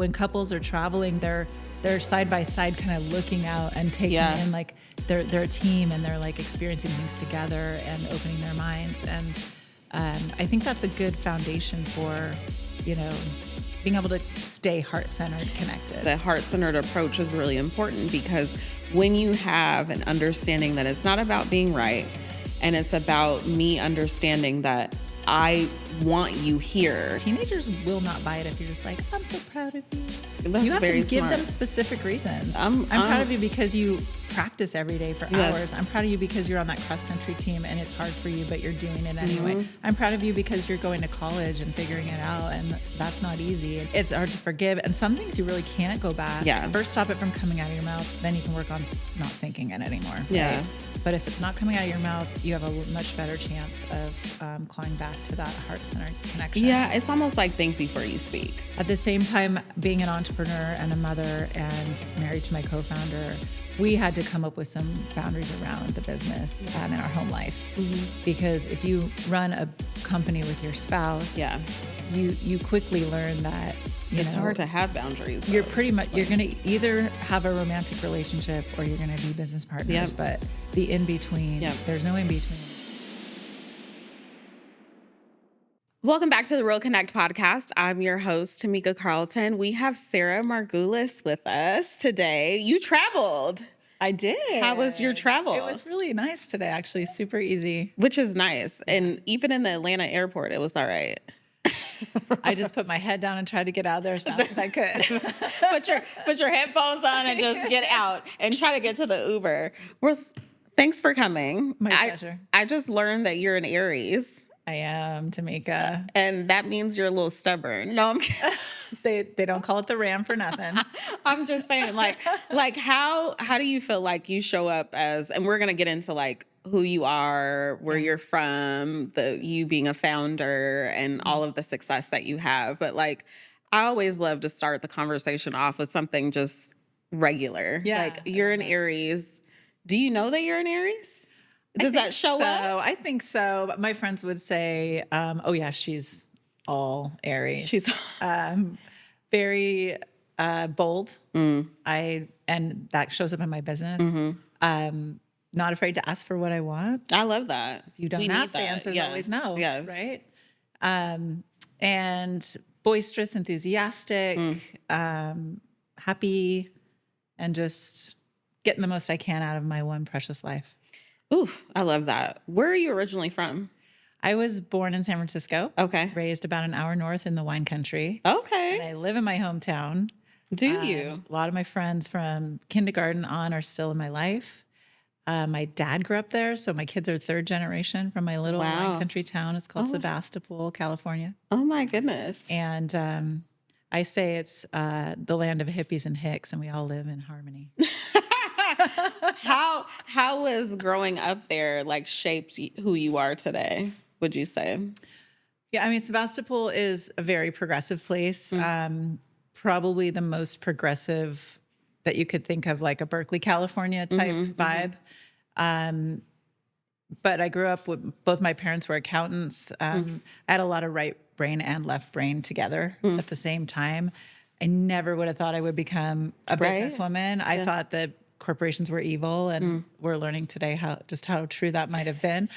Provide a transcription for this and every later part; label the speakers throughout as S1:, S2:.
S1: When couples are traveling, they're side by side kind of looking out and taking in like they're a team and they're like experiencing things together and opening their minds. And I think that's a good foundation for, being able to stay heart-centered connected.
S2: The heart-centered approach is really important because when you have an understanding that it's not about being right and it's about me understanding that I want you here.
S1: Teenagers will not buy it if you're just like, I'm so proud of you.
S2: That's
S1: you have
S2: very
S1: to give
S2: smart.
S1: them specific reasons. I'm proud of you because you practice every day for hours. I'm proud of you because you're on that cross-country team and it's hard for you, but you're doing it anyway. I'm proud of you because you're going to college and figuring it out, and that's not easy. It's hard to forgive, and some things you really can't go back. First, stop it from coming out of your mouth, then you can work on not thinking it anymore. Right? But if it's not coming out of your mouth, you have a much better chance of clawing back to that heart-centered connection.
S2: Yeah, it's almost like think before you speak.
S1: At the same time, being an entrepreneur and a mother and married to my co-founder, we had to come up with some boundaries around the business and in our home life. Because if you run a company with your spouse, you quickly learn that
S2: it's hard to have boundaries.
S1: You're pretty much you're going to either have a romantic relationship or you're going to be business partners. But the in between, there's no in between.
S2: Welcome back to the Real Connect podcast. I'm your host, Tamika Carlton. We have Sara Margulis with us today. You traveled.
S1: I did.
S2: How was your travel?
S1: It was really nice today, actually. Super easy.
S2: Which is nice. And even in the Atlanta airport, it was all right.
S1: I just put my head down and tried to get out of there as fast as I could.
S2: put your headphones on and just get out and try to get to the Uber. Thanks for coming.
S1: My pleasure.
S2: I just learned that you're an Aries.
S1: I am, Tamika.
S2: And that means you're a little stubborn. No, I'm kidding.
S1: They don't call it the Ram for nothing.
S2: I'm just saying, like how do you feel like you show up as, and we're going to get into like who you are, where you're from, you being a founder and all of the success that you have. But like, I always love to start the conversation off with something just regular.
S1: Yeah,
S2: like you're an Aries. Do you know that you're an Aries? Does that show up?
S1: I think so. But my friends would say, oh yeah, she's all Aries.
S2: She's
S1: very bold. And that shows up in my business. Not afraid to ask for what I want.
S2: I love that.
S1: If you don't ask, the answer is always no.
S2: Yes.
S1: Right? And boisterous, enthusiastic, happy, and just getting the most I can out of my one precious life.
S2: Ooh, I love that. Where are you originally from?
S1: I was born in San Francisco.
S2: Okay.
S1: Raised about an hour north in the wine country.
S2: Okay.
S1: And I live in my hometown.
S2: Do you?
S1: A lot of my friends from kindergarten on are still in my life. My dad grew up there, so my kids are third generation from my little wine country town. It's called Sebastopol, California.
S2: Oh my goodness.
S1: And I say it's the land of hippies and hicks, and we all live in harmony.
S2: How was growing up there like shaped who you are today, would you say?
S1: Yeah, I mean, Sebastopol is a very progressive place. Probably the most progressive that you could think of, like a Berkeley, California type vibe. But I grew up with both my parents were accountants. I had a lot of right brain and left brain together at the same time. I never would have thought I would become a businesswoman. I thought that corporations were evil, and we're learning today how true that might have been.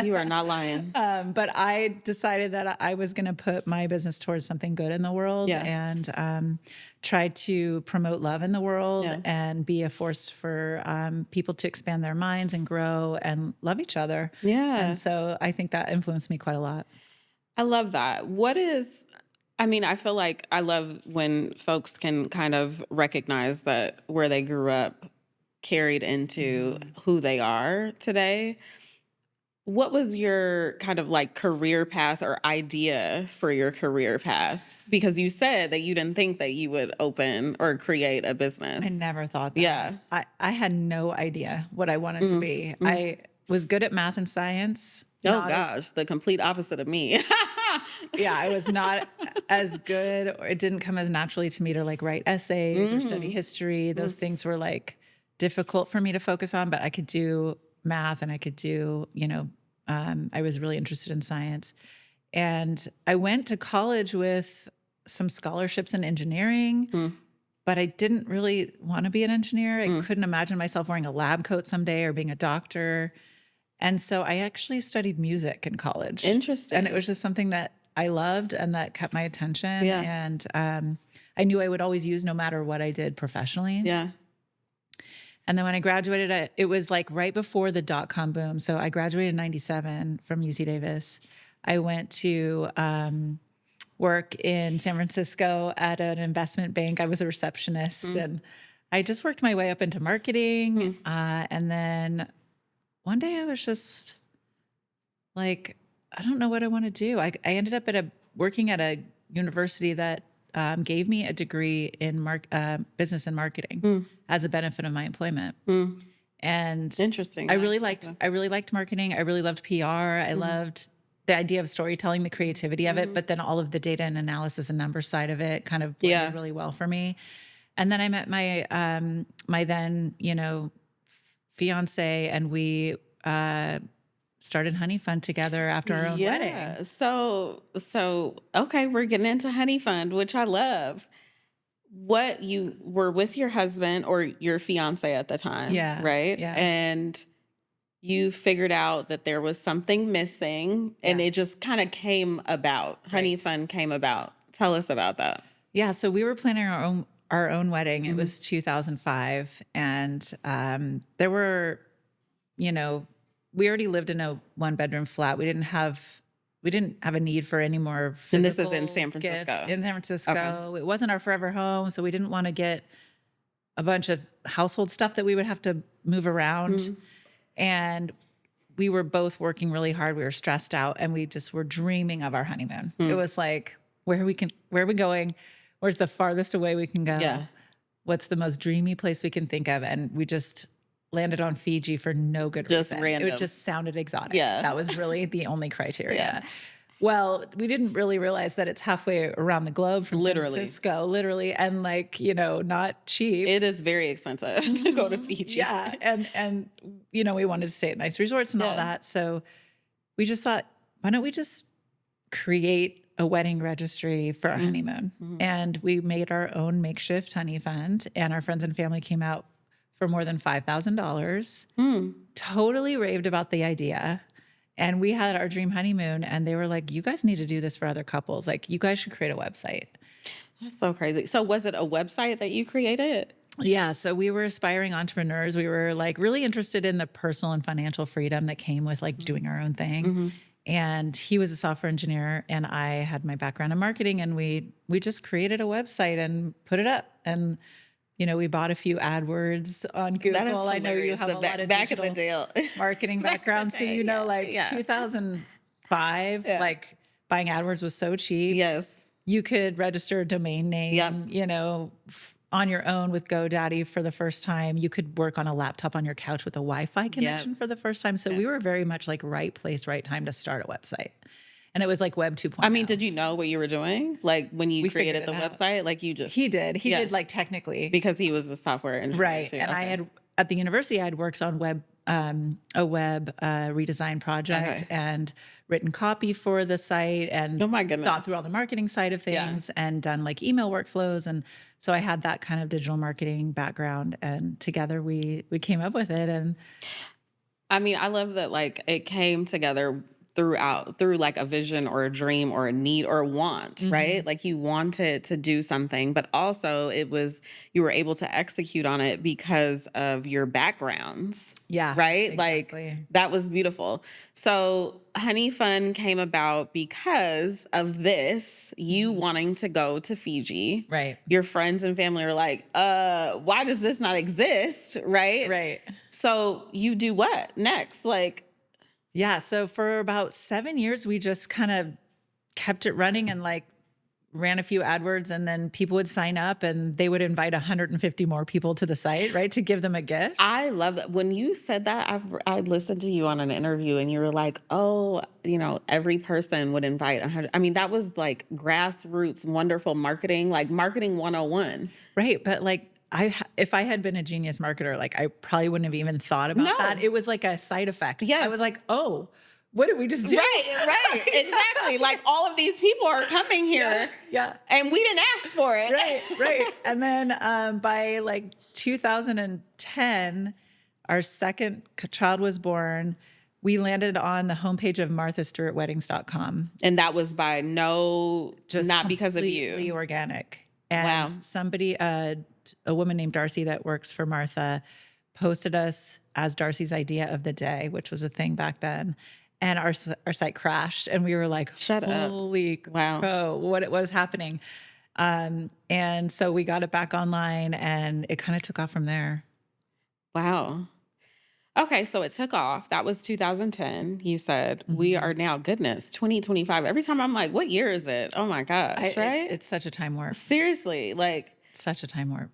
S2: You are not lying.
S1: But I decided that I was going to put my business towards something good in the world and try to promote love in the world and be a force for people to expand their minds and grow and love each other. Yeah. And so I think that influenced me quite a lot.
S2: I love that. I feel like I love when folks can kind of recognize that where they grew up carried into who they are today. What was your kind of like career path or idea for your career path? Because you said that you didn't think that you would open or create a business.
S1: I never thought that.
S2: Yeah.
S1: I had no idea what I wanted to be. I was good at math and science.
S2: Oh gosh, the complete opposite of me.
S1: Yeah, I was not as good, or it didn't come as naturally to me to like write essays or study history. Those things were like difficult for me to focus on, but I could do math and I could do, I was really interested in science. And I went to college with some scholarships in engineering, but I didn't really want to be an engineer. I couldn't imagine myself wearing a lab coat someday or being a doctor. And so I actually studied music in college.
S2: Interesting.
S1: And it was just something that I loved and that kept my attention.
S2: Yeah.
S1: And I knew I would always use no matter what I did professionally.
S2: Yeah.
S1: And then when I graduated, it was like right before the dot-com boom. So I graduated in 97 from UC Davis. I went to work in San Francisco at an investment bank. I was a receptionist and I just worked my way up into marketing. And then one day I was just like, I don't know what I want to do. I ended up working at a university that gave me a degree in business and marketing as a benefit of my employment. And
S2: interesting.
S1: I really liked marketing. I really loved PR. I loved the idea of storytelling, the creativity of it, but then all of the data and analysis and number side of it kind of blended really well for me. And then I met my my then, fiance, and we started Honeyfund together after our own wedding.
S2: So okay, we're getting into Honeyfund, which I love. What, you were with your husband or your fiance at the time, right?
S1: Yeah.
S2: And you figured out that there was something missing, and it just kind of came about. Right. Honeyfund came about. Tell us about that.
S1: Yeah, so we were planning our own wedding. It was 2005, and there were, we already lived in a 1-bedroom flat. We didn't have a need for any more physical
S2: And this is in San Francisco.
S1: Gifts. In San Francisco.
S2: Okay.
S1: It wasn't our forever home, so we didn't want to get a bunch of household stuff that we would have to move around. And we were both working really hard. We were stressed out, and we just were dreaming of our honeymoon. It was like, where are we going? Where's the farthest away we can go?
S2: Yeah.
S1: What's the most dreamy place we can think of? And we just landed on Fiji for no good
S2: Just
S1: reason.
S2: random.
S1: It just sounded exotic.
S2: Yeah.
S1: That was really the only criteria.
S2: Yeah.
S1: Well, we didn't really realize that it's halfway around the globe from
S2: Literally.
S1: San Francisco, literally, and not cheap.
S2: It is very expensive to go to Fiji.
S1: Yeah, and we wanted to stay at nice resorts and all that. So we just thought, why don't we just create a wedding registry for our honeymoon? And we made our own makeshift honey fund, and our friends and family came out for more than $5,000. Totally raved about the idea. And we had our dream honeymoon, and they were like, you guys need to do this for other couples. Like, you guys should create a website.
S2: That's so crazy. So was it a website that you created?
S1: Yeah. So we were aspiring entrepreneurs. We were like really interested in the personal and financial freedom that came with like doing our own thing. And he was a software engineer, and I had my background in marketing, and we just created a website and put it up. And we bought a few AdWords on Google. I know you have a lot of
S2: back in the
S1: digital
S2: day.
S1: marketing background. So, 2005, like buying AdWords was so cheap.
S2: Yes.
S1: You could register a domain name, on your own with GoDaddy for the first time. You could work on a laptop on your couch with a Wi-Fi connection for the first time. So we were very much like right place, right time to start a website. And it was like Web 2.0.
S2: I mean, did you know what you were doing? Like when you created the website, like you just...
S1: He did. He did like technically.
S2: Because he was a software engineer.
S1: Right.
S2: Too.
S1: And I had, at the university, I had worked on a web redesign project and written copy for the site and thought through all the marketing side of things and done like email workflows. And so I had that kind of digital marketing background, and together we came up with it. And
S2: I mean, I love that like it came together through like a vision or a dream or a need or a want, right? Like you wanted to do something, but also you were able to execute on it because of your backgrounds.
S1: Yeah.
S2: Right?
S1: Exactly.
S2: Like that was beautiful. So Honeyfund came about because of this, you wanting to go to Fiji.
S1: Right.
S2: Your friends and family are like, why does this not exist? Right?
S1: Right.
S2: So you do what next? Like,
S1: yeah. So for about 7 years, we just kind of kept it running and like ran a few AdWords, and then people would sign up and they would invite 150 more people to the site, right? To give them a gift.
S2: I love that. When you said that, I listened to you on an interview and you were like, oh, every person would invite 100. I mean, that was like grassroots, wonderful marketing, like marketing 101.
S1: Right. But like, if I had been a genius marketer, like I probably wouldn't have even thought about that. It was like a side effect.
S2: Yes.
S1: I was like, oh, what did we just do?
S2: Right, exactly. Like all of these people are coming here, and we didn't ask for it.
S1: Right. And then by like 2010, our second child was born. We landed on the homepage of MarthaStewartWeddings.com.
S2: And that was by not because of you.
S1: Completely organic. And somebody, a woman named Darcy that works for Martha, posted us as Darcy's idea of the day, which was a thing back then. And our site crashed, and we were like, holy crow, what was happening? And so we got it back online, and it kind of took off from there.
S2: Wow. Okay, so it took off. That was 2010. You said we are now, 2025. Every time I'm like, what year is it? Oh my gosh, right?
S1: It's such a time warp.
S2: Seriously, like
S1: such a time warp.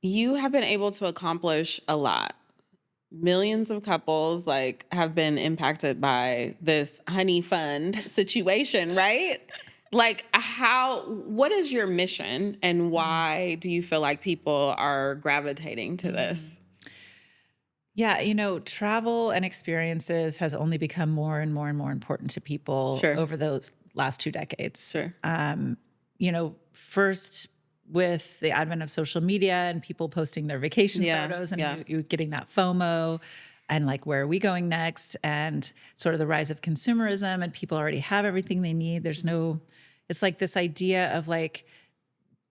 S2: You have been able to accomplish a lot. Millions of couples like have been impacted by this Honeyfund situation, right? Like what is your mission, and why do you feel like people are gravitating to this?
S1: Yeah, travel and experiences has only become more and more and more important to people over those last 2 decades. First with the advent of social media and people posting their vacation photos and you getting that FOMO and like, where are we going next? And sort of the rise of consumerism, and people already have everything they need. It's like this idea of like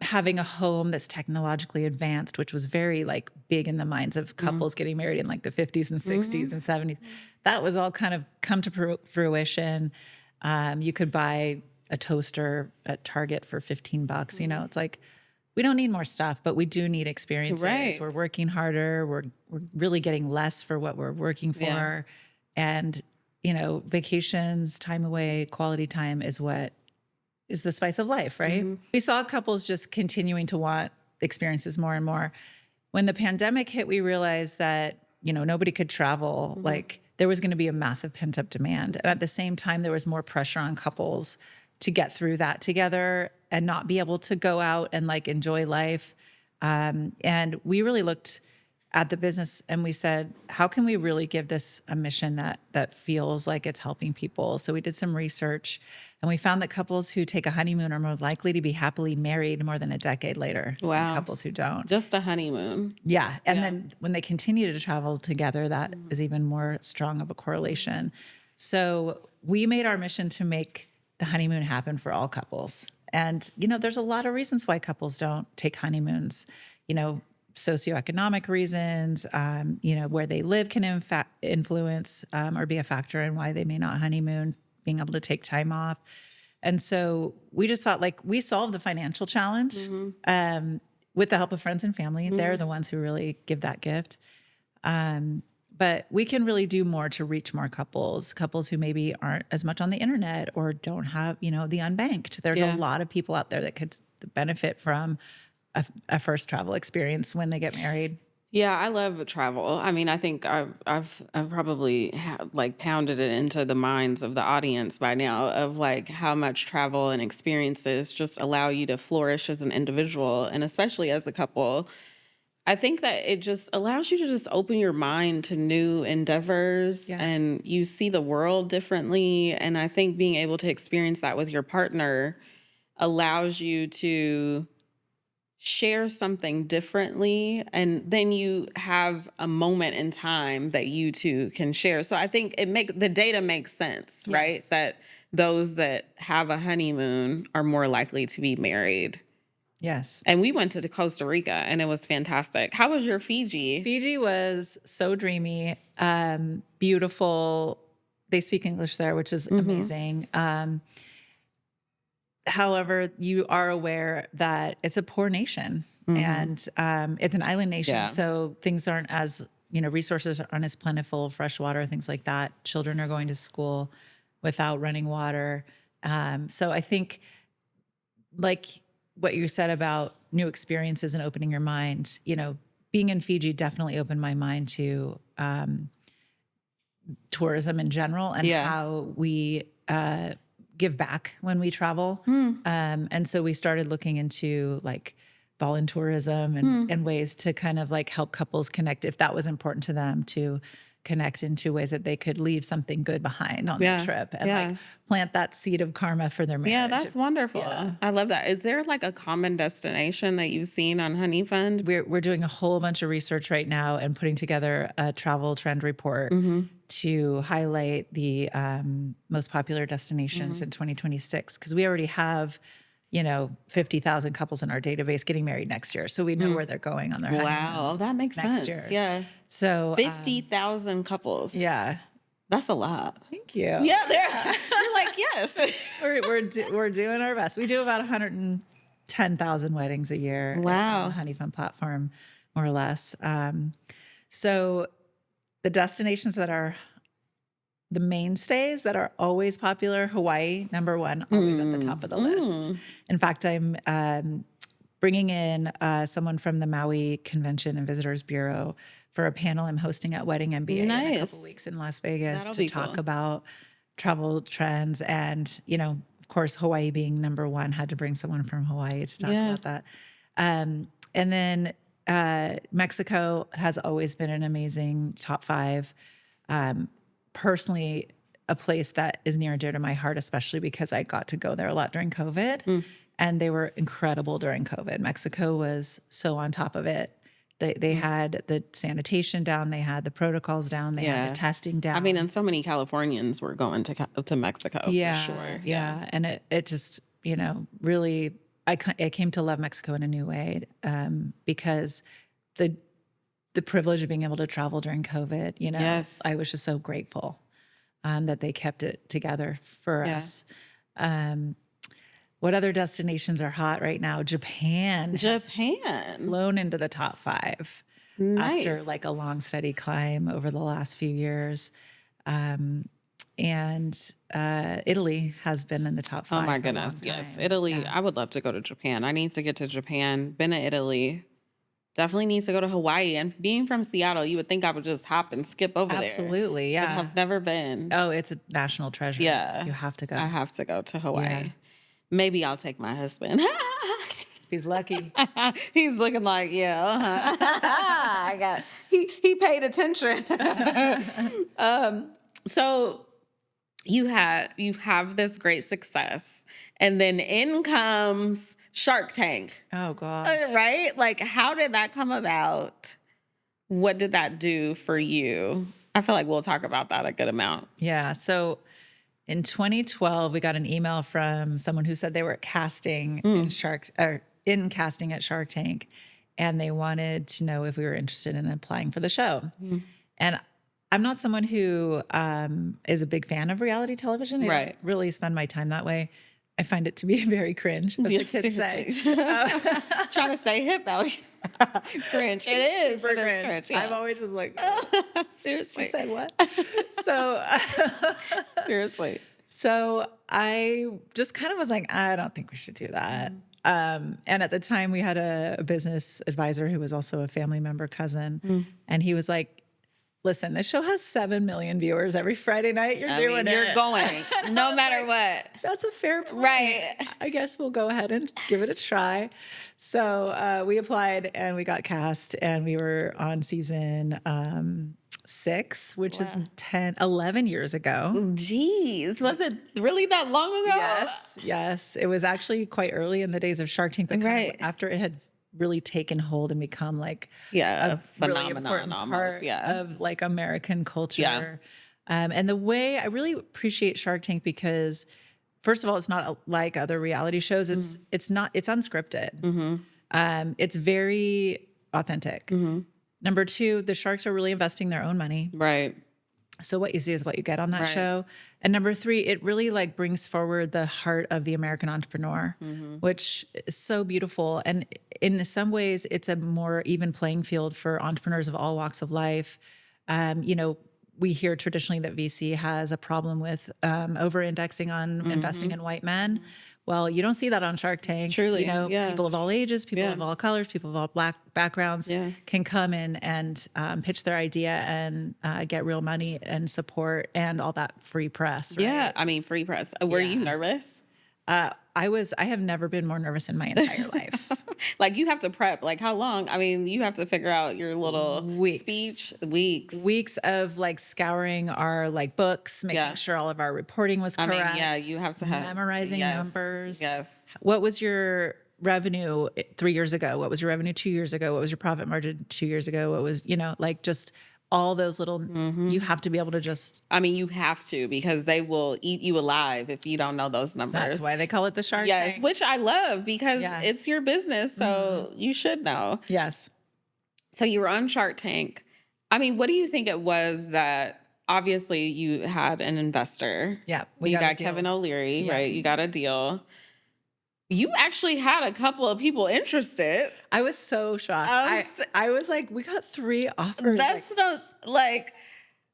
S1: having a home that's technologically advanced, which was very like big in the minds of couples getting married in like the 50s and 60s and 70s. That was all kind of come to fruition. You could buy a toaster at Target for $15. It's like, we don't need more stuff, but we do need experiences. Right. We're working harder. We're really getting less for what we're working for. Yeah. And, vacations, time away, quality time is what is the spice of life, right? We saw couples just continuing to want experiences more and more. When the pandemic hit, we realized that, nobody could travel. Like, there was going to be a massive pent-up demand. And at the same time, there was more pressure on couples to get through that together and not be able to go out and like enjoy life. And we really looked at the business and we said, how can we really give this a mission that feels like it's helping people? So we did some research, and we found that couples who take a honeymoon are more likely to be happily married more than a decade later than couples who don't.
S2: Just a honeymoon.
S1: Yeah. And then when they continue to travel together, that is even more strong of a correlation. So we made our mission to make the honeymoon happen for all couples. And, there's a lot of reasons why couples don't take honeymoons, socioeconomic reasons, where they live can influence or be a factor in why they may not honeymoon, being able to take time off. And so we just thought, like, we solved the financial challenge with the help of friends and family. They're the ones who really give that gift. But we can really do more to reach more couples who maybe aren't as much on the internet or don't have, the unbanked. There's a lot of people out there that could benefit from a first travel experience when they get married.
S2: Yeah, I love travel. I mean, I think I've probably pounded it into the minds of the audience by now of like how much travel and experiences just allow you to flourish as an individual, and especially as a couple. I think that it just allows you to just open your mind to new endeavors, and you see the world differently. And I think being able to experience that with your partner allows you to share something differently, and then you have a moment in time that you two can share. So I think the data makes sense, right? That those that have a honeymoon are more likely to be married.
S1: Yes.
S2: And we went to Costa Rica, and it was fantastic. How was your Fiji?
S1: Fiji was so dreamy, beautiful. They speak English there, which is amazing. However, you are aware that it's a poor nation, and it's an island nation. Yeah. So things aren't as, resources aren't as plentiful, fresh water, things like that. Children are going to school without running water. So I think, like what you said about new experiences and opening your mind, being in Fiji definitely opened my mind to tourism in general and how we give back when we travel. And so we started looking into like voluntourism and ways to kind of like help couples connect if that was important to them to connect into ways that they could leave something good behind on the trip and like plant that seed of karma for their marriage.
S2: Yeah, that's wonderful. Yeah. I love that. Is there like a common destination that you've seen on Honeyfund?
S1: We're doing a whole bunch of research right now and putting together a travel trend report to highlight the most popular destinations in 2026, because we already have 50,000 couples in our database getting married next year. So we know where they're going on their honeymoons.
S2: Wow, that makes sense.
S1: Year.
S2: Yeah.
S1: So
S2: 50,000 couples.
S1: Yeah.
S2: That's a lot.
S1: Thank you.
S2: Yeah, you're like, yes.
S1: we're doing our best. We do about 110,000 weddings a year.
S2: Wow.
S1: On the Honeyfund platform, more or less. So the destinations that are the mainstays that are always popular, Hawaii, number one, always at the top of the list. In fact, I'm bringing in someone from the Maui Convention and Visitors Bureau for a panel I'm hosting at Wedding MBA in a couple weeks in Las Vegas to talk about travel trends. And, of course, Hawaii being number one, had to bring someone from Hawaii to talk about that. And then Mexico has always been an amazing top 5. Personally, a place that is near and dear to my heart, especially because I got to go there a lot during COVID, and they were incredible during COVID. Mexico was so on top of it. They had the sanitation down, they had the protocols down, they had the testing down.
S2: I mean, and so many Californians were going to Mexico for sure.
S1: Yeah, and it just really, I came to love Mexico in a new way because the privilege of being able to travel during COVID, I was just so grateful that they kept it together for us. What other destinations are hot right now? Japan flown into the top 5 after like a long, steady climb over the last few years. And Italy has been in the top 5.
S2: Oh my goodness, yes. Italy, yeah. I would love to go to Japan. I need to get to Japan. Been to Italy. Definitely needs to go to Hawaii. And being from Seattle, you would think I would just hop and skip over there.
S1: Absolutely, yeah.
S2: But I've never been.
S1: Oh, it's a national treasure.
S2: Yeah.
S1: You have to go.
S2: I have to go to Hawaii. Yeah. Maybe I'll take my husband.
S1: He's lucky.
S2: He's looking like, I got it. He paid attention. So you have this great success, and then in comes Shark Tank.
S1: Oh gosh.
S2: Right? Like, how did that come about? What did that do for you? I feel like we'll talk about that a good amount.
S1: Yeah. So in 2012, we got an email from someone who said they were casting in casting at Shark Tank, and they wanted to know if we were interested in applying for the show. And I'm not someone who is a big fan of reality television. I don't really spend my time that way. I find it to be very cringe, as the kids say.
S2: Trying to stay hip out here. Cringe. It is.
S1: Super cringe. Yeah. I'm always just like,
S2: seriously.
S1: She said what? So
S2: seriously.
S1: So I just kind of was like, I don't think we should do that. And at the time we had a business advisor who was also a family member cousin. And he was like, listen, this show has 7 million viewers every Friday night. You're going,
S2: no matter what.
S1: That's a fair point.
S2: Right.
S1: I guess we'll go ahead and give it a try. So we applied and we got cast, and we were on season 6, which is 11 years ago.
S2: Jeez. Was it really that long ago?
S1: Yes. It was actually quite early in the days of Shark Tank, but kind of after it had really taken hold and become like
S2: a
S1: phenomenon
S2: really
S1: almost, part of like American culture. And the way I really appreciate Shark Tank, because first of all, it's not like other reality shows. It's unscripted. It's very authentic. Number 2, the sharks are really investing their own money.
S2: Right.
S1: So what you see is what you get on that show. And number 3, it really like brings forward the heart of the American entrepreneur, which is so beautiful. And in some ways, it's a more even playing field for entrepreneurs of all walks of life. We hear traditionally that VC has a problem with over-indexing on investing in white men. Well, you don't see that on Shark Tank.
S2: Truly,
S1: people of all ages, people of all colors, people of all black backgrounds can come in and pitch their idea and get real money and support and all that free press. Right?
S2: Yeah, I mean, free press. Were you nervous?
S1: I have never been more nervous in my entire life.
S2: Like you have to prep. Like how long? I mean, you have to figure out your little speech.
S1: Weeks of like scouring our like books, making sure all of our reporting was correct.
S2: I mean, yeah, you have to have
S1: memorizing numbers.
S2: Yes.
S1: What was your revenue 3 years ago? What was your revenue 2 years ago? What was your profit margin 2 years ago? What was, like just all those little, you have to be able to just.
S2: I mean, you have to, because they will eat you alive if you don't know those numbers.
S1: That's why they call it the Shark Tank.
S2: Yes, which I love because it's your business. So you should know.
S1: Yes.
S2: So you were on Shark Tank. I mean, what do you think it was that, obviously you had an investor.
S1: Yeah.
S2: You got Kevin O'Leary, right? You got a deal. You actually had a couple of people interested.
S1: I was so shocked. I was like, we got 3 offers.
S2: That's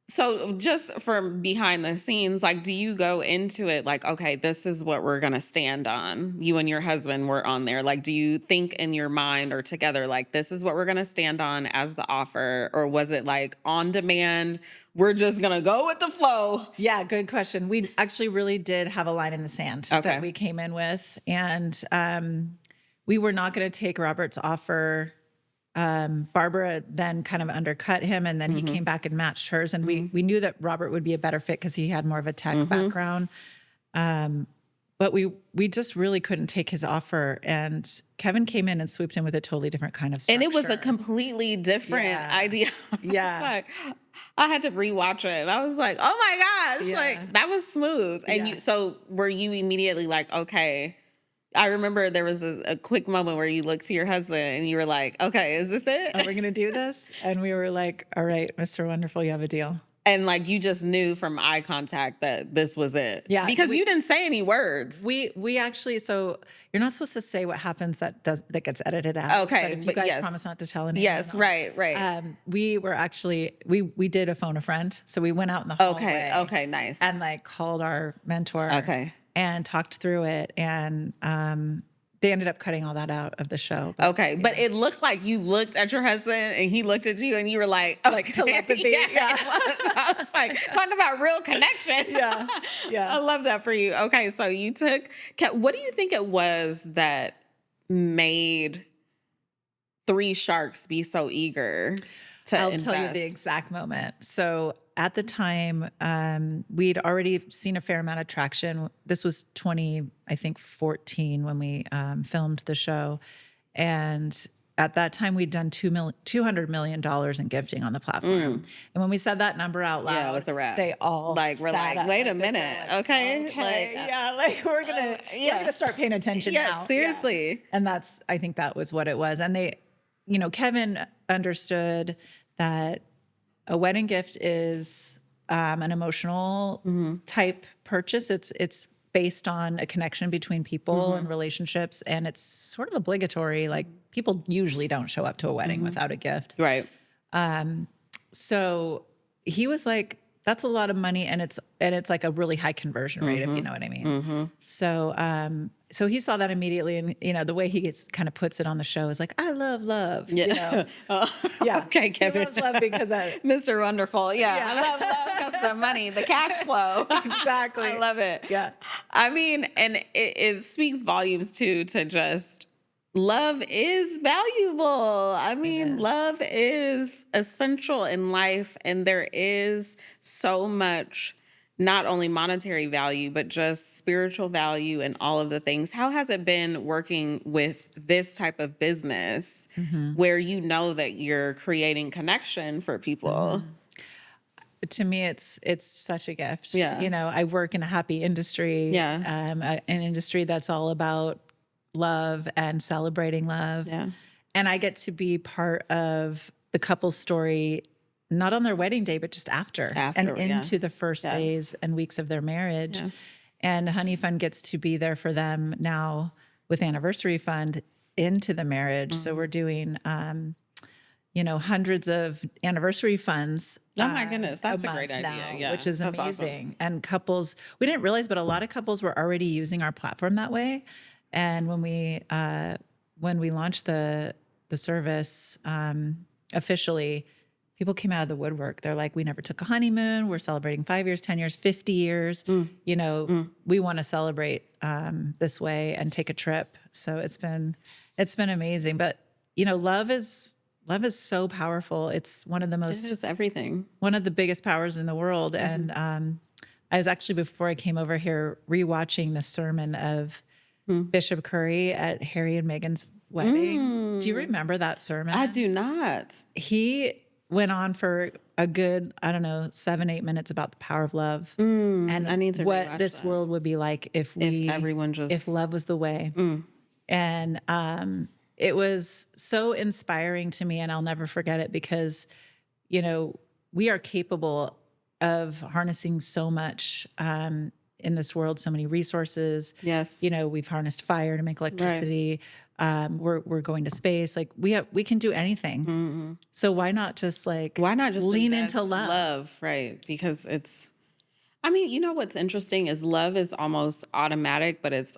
S2: so just from behind the scenes, like, do you go into it like, okay, this is what we're going to stand on? You and your husband were on there. Like, do you think in your mind or together, like, this is what we're going to stand on as the offer? Or was it like on demand? We're just going to go with the flow.
S1: Yeah, good question. We actually really did have a line in the sand that we came in with. And we were not going to take Robert's offer. Barbara then kind of undercut him, and then he came back and matched hers. And we knew that Robert would be a better fit because he had more of a tech background. But we just really couldn't take his offer. And Kevin came in and swooped in with a totally different kind of structure.
S2: And it was a completely different idea.
S1: Yeah.
S2: I had to rewatch it. And I was like, oh my gosh, like that was smooth. And so were you immediately like, okay, I remember there was a quick moment where you looked to your husband and you were like, okay, is this it?
S1: Are we going to do this? And we were like, all right, Mr. Wonderful, you have a deal.
S2: And like, you just knew from eye contact that this was it.
S1: Yeah.
S2: Because you didn't say any words.
S1: We actually, so you're not supposed to say what happens that gets edited out.
S2: Okay.
S1: But if you guys promise not to tell anyone.
S2: Yes, right.
S1: We were actually, we did a phone a friend. So we went out in the hallway.
S2: Okay, nice.
S1: And like called our mentor.
S2: Okay.
S1: And talked through it. And they ended up cutting all that out of the show. But,
S2: but it looked like you looked at your husband and he looked at you and you were like,
S1: like telepathy. Yeah.
S2: I was like, talk about real connection.
S1: Yeah.
S2: I love that for you. Okay. So you what do you think it was that made 3 sharks be so eager to invest?
S1: I'll tell you the exact moment. So at the time, we'd already seen a fair amount of traction. This was 2014 when we filmed the show. And at that time, we'd done $200 million in gifting on the platform. And when we said that number out loud,
S2: it was a wrap.
S1: They all
S2: like, we're like, wait a minute. Like, okay.
S1: We're gonna start paying attention now.
S2: Seriously.
S1: Yeah. And I think that was what it was. And they, Kevin understood that a wedding gift is an emotional type purchase. It's based on a connection between people and relationships, and it's sort of obligatory. Like people usually don't show up to a wedding without a gift.
S2: Right.
S1: So he was like, that's a lot of money, and it's like a really high conversion rate, if you know what I mean. So he saw that immediately, and the way he kind of puts it on the show is like, I love love.
S2: Yeah. Okay, Kevin.
S1: He loves love because
S2: Mr. Wonderful. Yeah. I love love because the money, the cash flow.
S1: Exactly.
S2: I love it.
S1: Yeah.
S2: I mean, and it speaks volumes too, to just love is valuable. I mean, love is essential in life, and there is so much, not only monetary value, but just spiritual value and all of the things. How has it been working with this type of business where you know that you're creating connection for people?
S1: To me, it's such a gift.
S2: Yeah.
S1: I work in a happy industry.
S2: Yeah.
S1: An industry that's all about love and celebrating love.
S2: Yeah.
S1: And I get to be part of the couple's story, not on their wedding day, but just after and into the first days and weeks of their marriage. Yeah. And Honeyfund gets to be there for them now with Anniversary Fund into the marriage. So we're doing, hundreds of anniversary funds.
S2: Oh my goodness, that's a great idea.
S1: Now, which is amazing. Awesome. And couples, we didn't realize, but a lot of couples were already using our platform that way. And when we launched the service officially, people came out of the woodwork. They're like, we never took a honeymoon. We're celebrating 5 years, 10 years, 50 years. We want to celebrate this way and take a trip. So it's been It's been amazing. But, love is so powerful. It's one of the
S2: It is everything.
S1: one of the biggest powers in the world.
S2: Mm-hmm.
S1: And I was actually, before I came over here, rewatching the sermon of Bishop Curry at Harry and Meghan's wedding. Do you remember that sermon?
S2: I do not.
S1: He went on for a good, 7-8 minutes about the power of love and
S2: I need to
S1: what
S2: rewatch
S1: this
S2: that.
S1: world would be like if
S2: everyone just
S1: if love was the way. And it was so inspiring to me, and I'll never forget it because, we are capable of harnessing so much in this world, so many resources.
S2: Yes.
S1: We've harnessed fire to make electricity. Right. We're going to space. Like we can do anything. Mm-hmm. So why not just lean into love?
S2: Right. Because what's interesting is love is almost automatic, but it's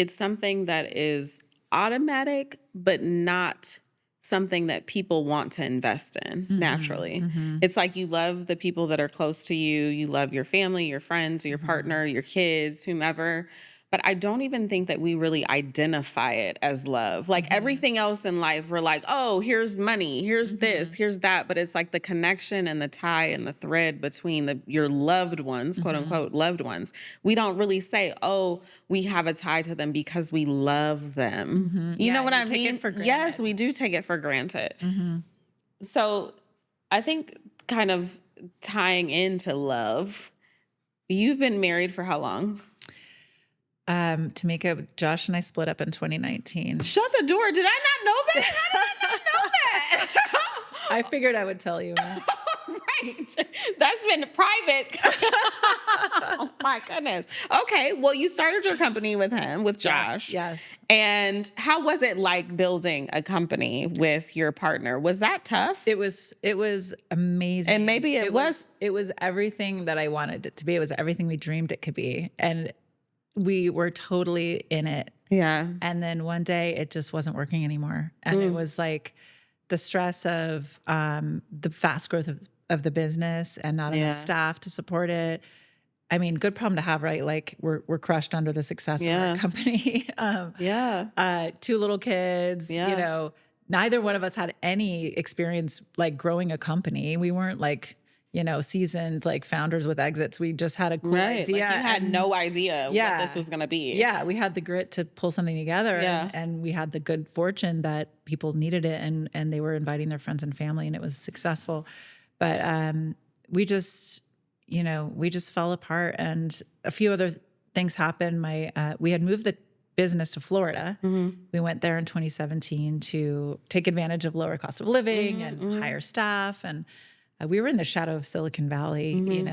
S2: something that is automatic, but not something that people want to invest in naturally. Mm-hmm. It's like you love the people that are close to you. You love your family, your friends, your partner, your kids, whomever. But I don't even think that we really identify it as love. Like everything else in life, we're like, oh, here's money, here's this, here's that. But it's like the connection and the tie and the thread between your loved ones, quote unquote, loved ones. We don't really say, oh, we have a tie to them because we love them. You know what I mean?
S1: Take it for granted.
S2: Yes, we do take it for granted. So I think kind of tying into love, you've been married for how long?
S1: Tamika, Josh and I split up in 2019.
S2: Shut the door. Did I not know that? How did I not know that?
S1: I figured I would tell you.
S2: Right. That's been private. Oh my goodness. Okay. Well, you started your company with Josh.
S1: Yes.
S2: And how was it like building a company with your partner? Was that tough?
S1: It was amazing.
S2: And maybe it was
S1: everything that I wanted it to be. It was everything we dreamed it could be. And we were totally in it.
S2: Yeah.
S1: And then one day it just wasn't working anymore. And it was like the stress of the fast growth of the business and not enough staff to support it. I mean, good problem to have, right? Like we're crushed under the success of our company. 2 little kids, neither one of us had any experience like growing a company. We weren't like, seasoned like founders with exits. We just had a cool idea.
S2: Like you had no idea what this was going to be.
S1: Yeah. We had the grit to pull something together and we had the good fortune that people needed it and they were inviting their friends and family and it was successful. But we just fell apart and a few other things happened. We had moved the business to Florida. We went there in 2017 to take advantage of lower cost of living and hire staff. And we were in the shadow of Silicon Valley, in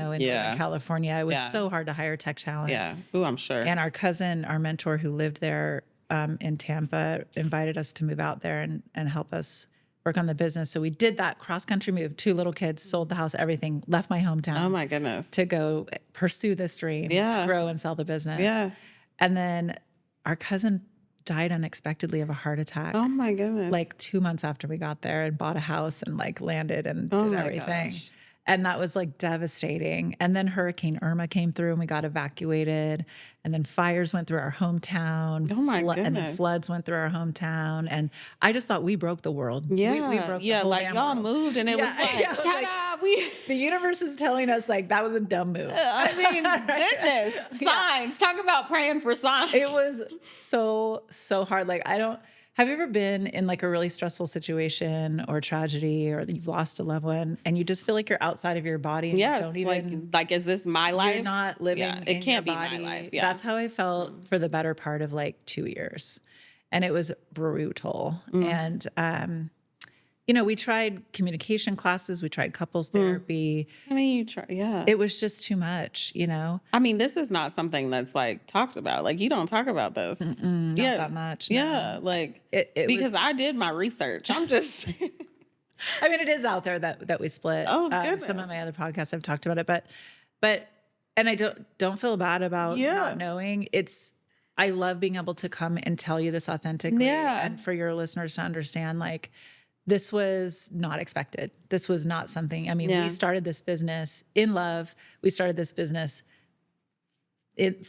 S1: California. It was so hard to hire tech talent.
S2: Yeah. Oh, I'm sure.
S1: And our cousin, our mentor who lived there in Tampa, invited us to move out there and help us work on the business. So we did that cross-country move, 2 little kids, sold the house, everything, left my hometown.
S2: Oh, my goodness.
S1: To go pursue this dream, to grow and sell the business.
S2: Yeah.
S1: And then our cousin died unexpectedly of a heart attack.
S2: Oh my goodness.
S1: Like 2 months after we got there and bought a house and like landed and did everything. Gosh. And that was like devastating. And then Hurricane Irma came through and we got evacuated. And then fires went through our hometown.
S2: Oh my goodness.
S1: And then floods went through our hometown. And I just thought we broke the world.
S2: Yeah.
S1: We broke the whole
S2: like y'all
S1: world.
S2: moved and it was like, ta-da!
S1: The universe is telling us like that was a dumb move.
S2: I mean, goodness. Signs. Talk about praying for signs.
S1: It was so hard. Like have you ever been in like a really stressful situation or tragedy or you've lost a loved one and you just feel like you're outside of your body and you don't even
S2: like is this my life?
S1: You're not living
S2: it
S1: in
S2: can't
S1: your
S2: be
S1: body.
S2: my life. Yeah.
S1: That's how I felt for the better part of like 2 years. And it was brutal. And we tried communication classes, we tried couples therapy.
S2: I mean, you try,
S1: It was just too much,
S2: I mean, this is not something that's like talked about. Like you don't talk about this.
S1: Not that much. No.
S2: Yeah, like
S1: because
S2: I did my research. I'm just.
S1: I mean, it is out there that we split.
S2: Oh goodness.
S1: Some of my other podcasts I've talked about it, but and I don't feel bad about not knowing. I love being able to come and tell you this authentically, and for your listeners to understand like. This was not expected. This was not something, we started this business in love. We started this business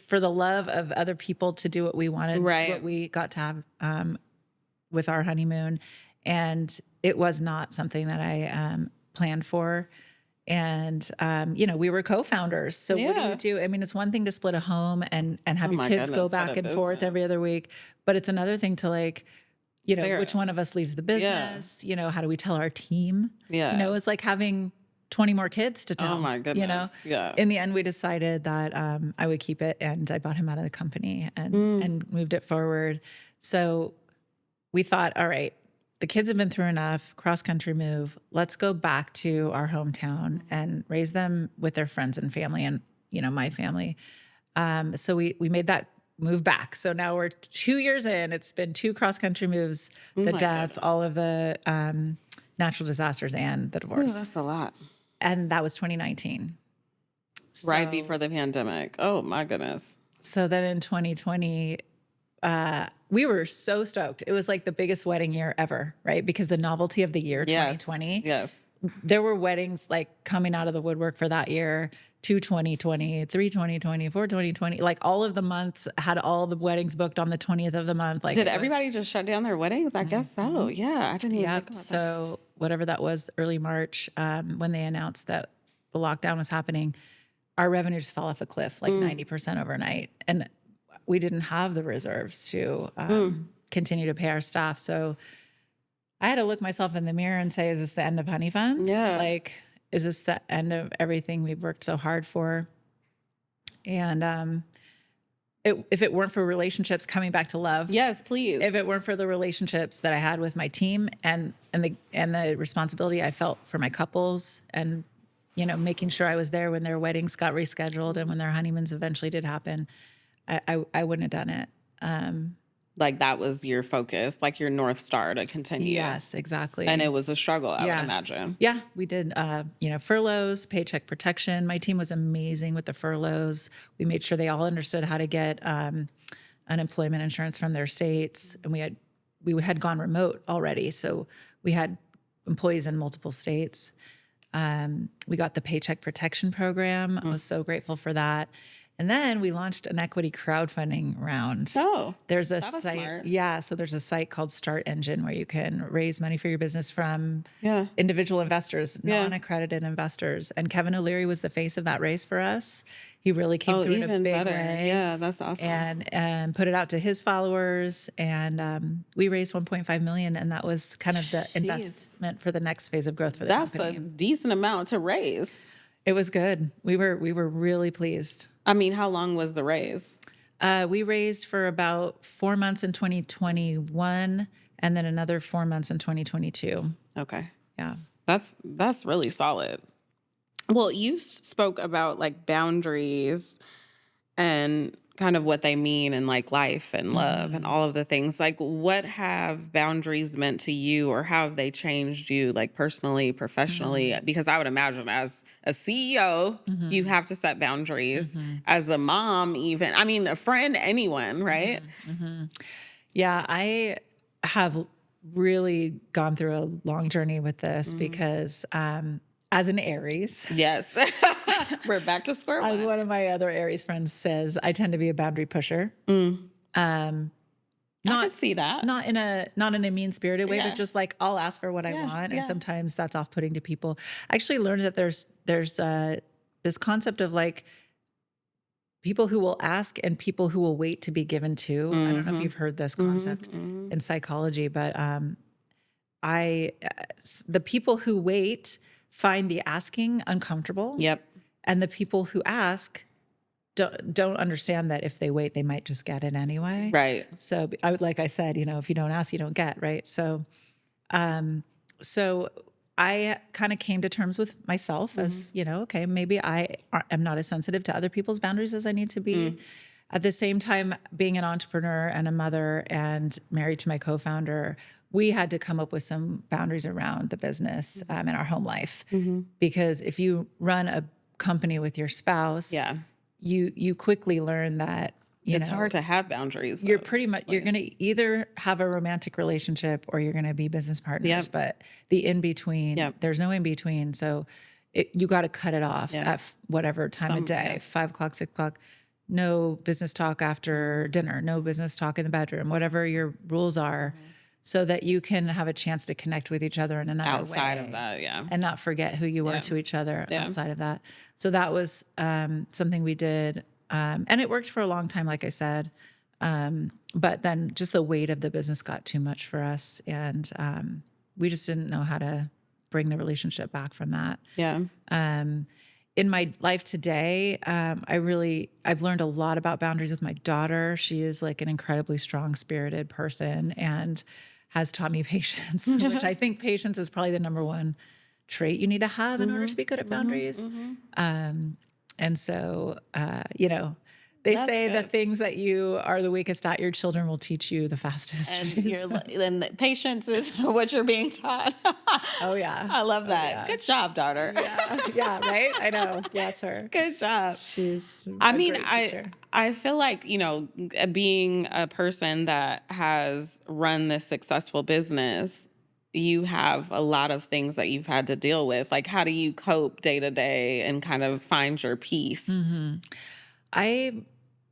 S1: for the love of other people to do what we wanted,
S2: Right.
S1: what we got to have with our honeymoon. And it was not something that I planned for. And, we were co-founders. So what do you do? I mean, it's one thing to split a home and have your kids go back and forth every other week, but it's another thing to like,
S2: Sarah.
S1: which one of us leaves the business? How do we tell our team?
S2: Yeah.
S1: It's like having 20 more kids to tell.
S2: Oh my goodness. Yeah.
S1: In the end, we decided that I would keep it, and I bought him out of the company and moved it forward. So we thought, all right, the kids have been through enough, cross-country move. Let's go back to our hometown and raise them with their friends and family and, my family. So we made that move back. So now we're 2 years in. It's been 2 cross-country moves, the death, all of the natural disasters, and the divorce.
S2: Ooh, that's a lot.
S1: And that was 2019.
S2: Right before the pandemic. Oh, my goodness.
S1: So then in 2020, we were so stoked. It was like the biggest wedding year ever, right? Because the novelty of the year, 2020.
S2: Yes.
S1: There were weddings like coming out of the woodwork for that year. 2 2020, 3 2020, 4 2020. Like all of the months had all the weddings booked on the 20th of the month. Like,
S2: did everybody just shut down their weddings? I guess so. Yeah, I didn't even think about
S1: so whatever that was, early March, when they announced that the lockdown was happening, our revenue just fell off a cliff, like 90% overnight. And we didn't have the reserves to continue to pay our staff. So I had to look myself in the mirror and say, is this the end of Honeyfund?
S2: Yeah.
S1: Like, is this the end of everything we've worked so hard for? And if it weren't for relationships, coming back to love.
S2: Yes, please.
S1: If it weren't for the relationships that I had with my team and the responsibility I felt for my couples and, making sure I was there when their weddings got rescheduled and when their honeymoons eventually did happen, I wouldn't have done it.
S2: Like that was your focus, like your North Star to continue.
S1: Yes, exactly.
S2: And it was a struggle, I would imagine.
S1: Yeah, we did, furloughs, paycheck protection. My team was amazing with the furloughs. We made sure they all understood how to get unemployment insurance from their states. And we had gone remote already. So we had employees in multiple states. We got the paycheck protection program. I was so grateful for that. And then we launched an equity crowdfunding round.
S2: Oh,
S1: there's a
S2: that was
S1: site.
S2: smart.
S1: Yeah. So there's a site called Start Engine where you can raise money for your business from individual investors, non-accredited investors. And Kevin O'Leary was the face of that race for us. He really came through in a big way.
S2: Yeah, that's awesome.
S1: And put it out to his followers. And we raised $1.5 million. And that was kind of the investment for the next phase of growth for the company.
S2: That's a decent amount to raise.
S1: It was good. We were really pleased.
S2: I mean, how long was the raise?
S1: We raised for about 4 months in 2021 and then another 4 months in 2022.
S2: Okay.
S1: Yeah.
S2: That's really solid. Well, you spoke about like boundaries and kind of what they mean in like life and love and all of the things. Like, what have boundaries meant to you, or how have they changed you, like personally, professionally? Because I would imagine as a CEO, you have to set boundaries. As a mom, even, I mean, a friend, anyone, right?
S1: Yeah, I have really gone through a long journey with this because as an Aries.
S2: Yes. We're back to square one.
S1: As one of my other Aries friends says, I tend to be a boundary pusher.
S2: I can see that.
S1: Not in a mean-spirited way, but just like I'll ask for what I want. And sometimes that's off-putting to people. I actually learned that there's this concept of like people who will ask and people who will wait to be given to. I don't know if you've heard this concept in psychology, but the people who wait find the asking uncomfortable.
S2: Yep.
S1: And the people who ask don't understand that if they wait, they might just get it anyway.
S2: Right.
S1: So like I said, if you don't ask, you don't get, right? So, so I kind of came to terms with myself as, okay, maybe I am not as sensitive to other people's boundaries as I need to be. At the same time, being an entrepreneur and a mother and married to my co-founder, we had to come up with some boundaries around the business and our home life. Because if you run a company with your spouse, you quickly learn that
S2: it's hard to have boundaries.
S1: You're pretty much you're going to either have a romantic relationship or you're going to be business partners. But the in between, there's no in between. So you got to cut it off at whatever time of day, 5 o'clock, 6 o'clock. no business talk after dinner, no business talk in the bedroom, whatever your rules are, so that you can have a chance to connect with each other in another
S2: Outside
S1: way.
S2: of that, yeah.
S1: And not forget who you are to each other outside of that. So that was something we did. And it worked for a long time, like I said. But then just the weight of the business got too much for us. And we just didn't know how to bring the relationship back from that.
S2: Yeah.
S1: In my life today, I've learned a lot about boundaries with my daughter. She is like an incredibly strong spirited person and has taught me patience, which I think patience is probably the number one trait you need to have in order to be good at boundaries. And so, they say the things that you are the weakest at, your children will teach you the fastest.
S2: And patience is what you're being taught.
S1: Oh, yeah.
S2: I love that. Yeah. Good job, daughter.
S1: Yeah, right? I know. Bless her.
S2: Good job.
S1: She's great teacher.
S2: I feel like, being a person that has run this successful business, you have a lot of things that you've had to deal with. Like, how do you cope day to day and kind of find your peace?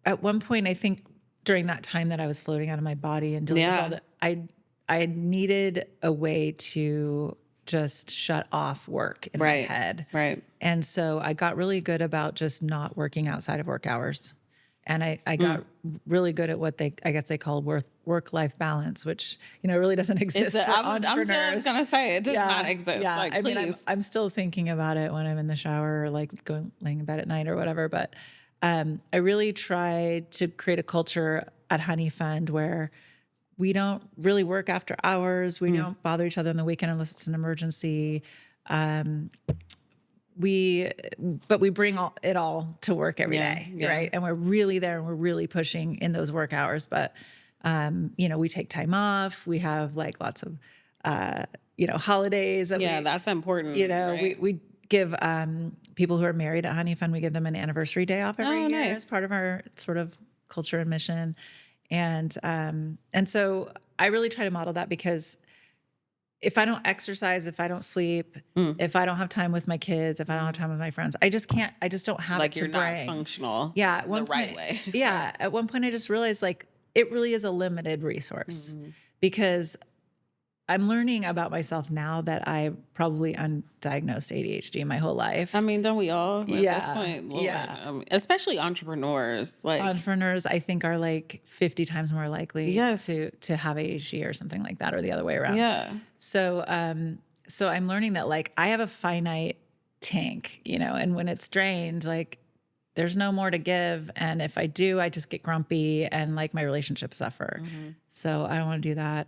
S1: At one point, I think during that time that I was floating out of my body and dealing with all that, I needed a way to just shut off work in my head.
S2: Right.
S1: And so I got really good about just not working outside of work hours. And I got really good at what I guess they call work-life balance, which, really doesn't exist for entrepreneurs.
S2: I'm just going to say it does not exist.
S1: Yeah.
S2: Like,
S1: I mean, I'm still thinking about it when I'm in the shower or like laying in bed at night or whatever. But I really tried to create a culture at Honeyfund where we don't really work after hours. We don't bother each other on the weekend unless it's an emergency. But we bring it all to work every day, right? And we're really there and we're really pushing in those work hours. But, we take time off. We have like lots of, holidays.
S2: That's important. Right?
S1: We give people who are married at Honeyfund, we give them an anniversary day off every year as part of our sort of culture and mission. And so I really try to model that because if I don't exercise, if I don't sleep, if I don't have time with my kids, if I don't have time with my friends, I just don't have it to bring.
S2: Like you're not functional
S1: at
S2: the right way.
S1: At one point I just realized like it really is a limited resource because I'm learning about myself now that I probably undiagnosed ADHD my whole life.
S2: I mean, don't we all? At this point, especially entrepreneurs. Like
S1: entrepreneurs, I think are like 50 times more likely to have ADHD or something like that, or the other way around.
S2: Yeah.
S1: So, so I'm learning that like I have a finite tank, and when it's drained, like there's no more to give. And if I do, I just get grumpy and like my relationships suffer. So I don't want to do that.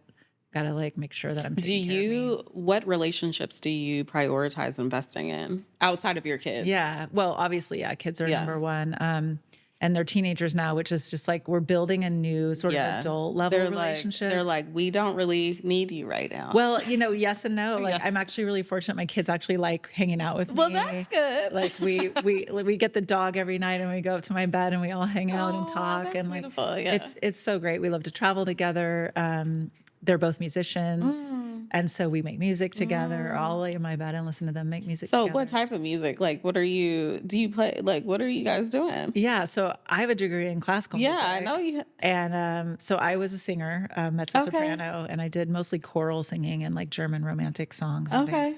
S1: Got to like make sure that I'm taking care of me.
S2: What relationships do you prioritize investing in outside of your kids?
S1: Yeah. Well, obviously, kids are number one. And they're teenagers now, which is just like we're building a new sort of adult level relationship.
S2: They're like, we don't really need you right now.
S1: Well, yes and no. Like I'm actually really fortunate. My kids actually like hanging out with me.
S2: Well, that's good.
S1: Like we get the dog every night and we go up to my bed and we all hang out and talk.
S2: That's
S1: and like
S2: beautiful. Yeah.
S1: It's so great. We love to travel together. They're both musicians. And so we make music together. I'll lay in my bed and listen to them make music together.
S2: So what type of music? Like, do you play? Like, what are you guys doing?
S1: Yeah. So I have a degree in classical music.
S2: Yeah, I know you.
S1: And so I was a singer, mezzo-soprano, and I did mostly choral singing and like German romantic songs and things.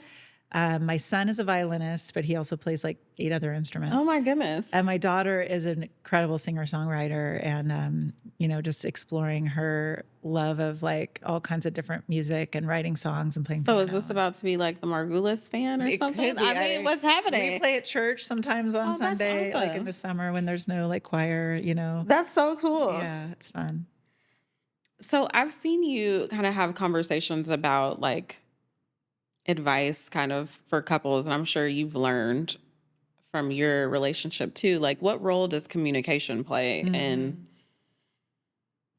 S1: My son is a violinist, but he also plays like 8 other instruments.
S2: Oh my goodness.
S1: And my daughter is an incredible singer-songwriter and, just exploring her love of like all kinds of different music and writing songs and playing piano.
S2: So is this about to be like the Margulis fan or something? I mean, what's happening?
S1: We play at church sometimes on Sunday,
S2: awesome.
S1: like in the summer when there's no like choir,
S2: That's so cool.
S1: Yeah, it's fun.
S2: So I've seen you kind of have conversations about like advice kind of for couples, and I'm sure you've learned from your relationship too. Like, what role does communication play in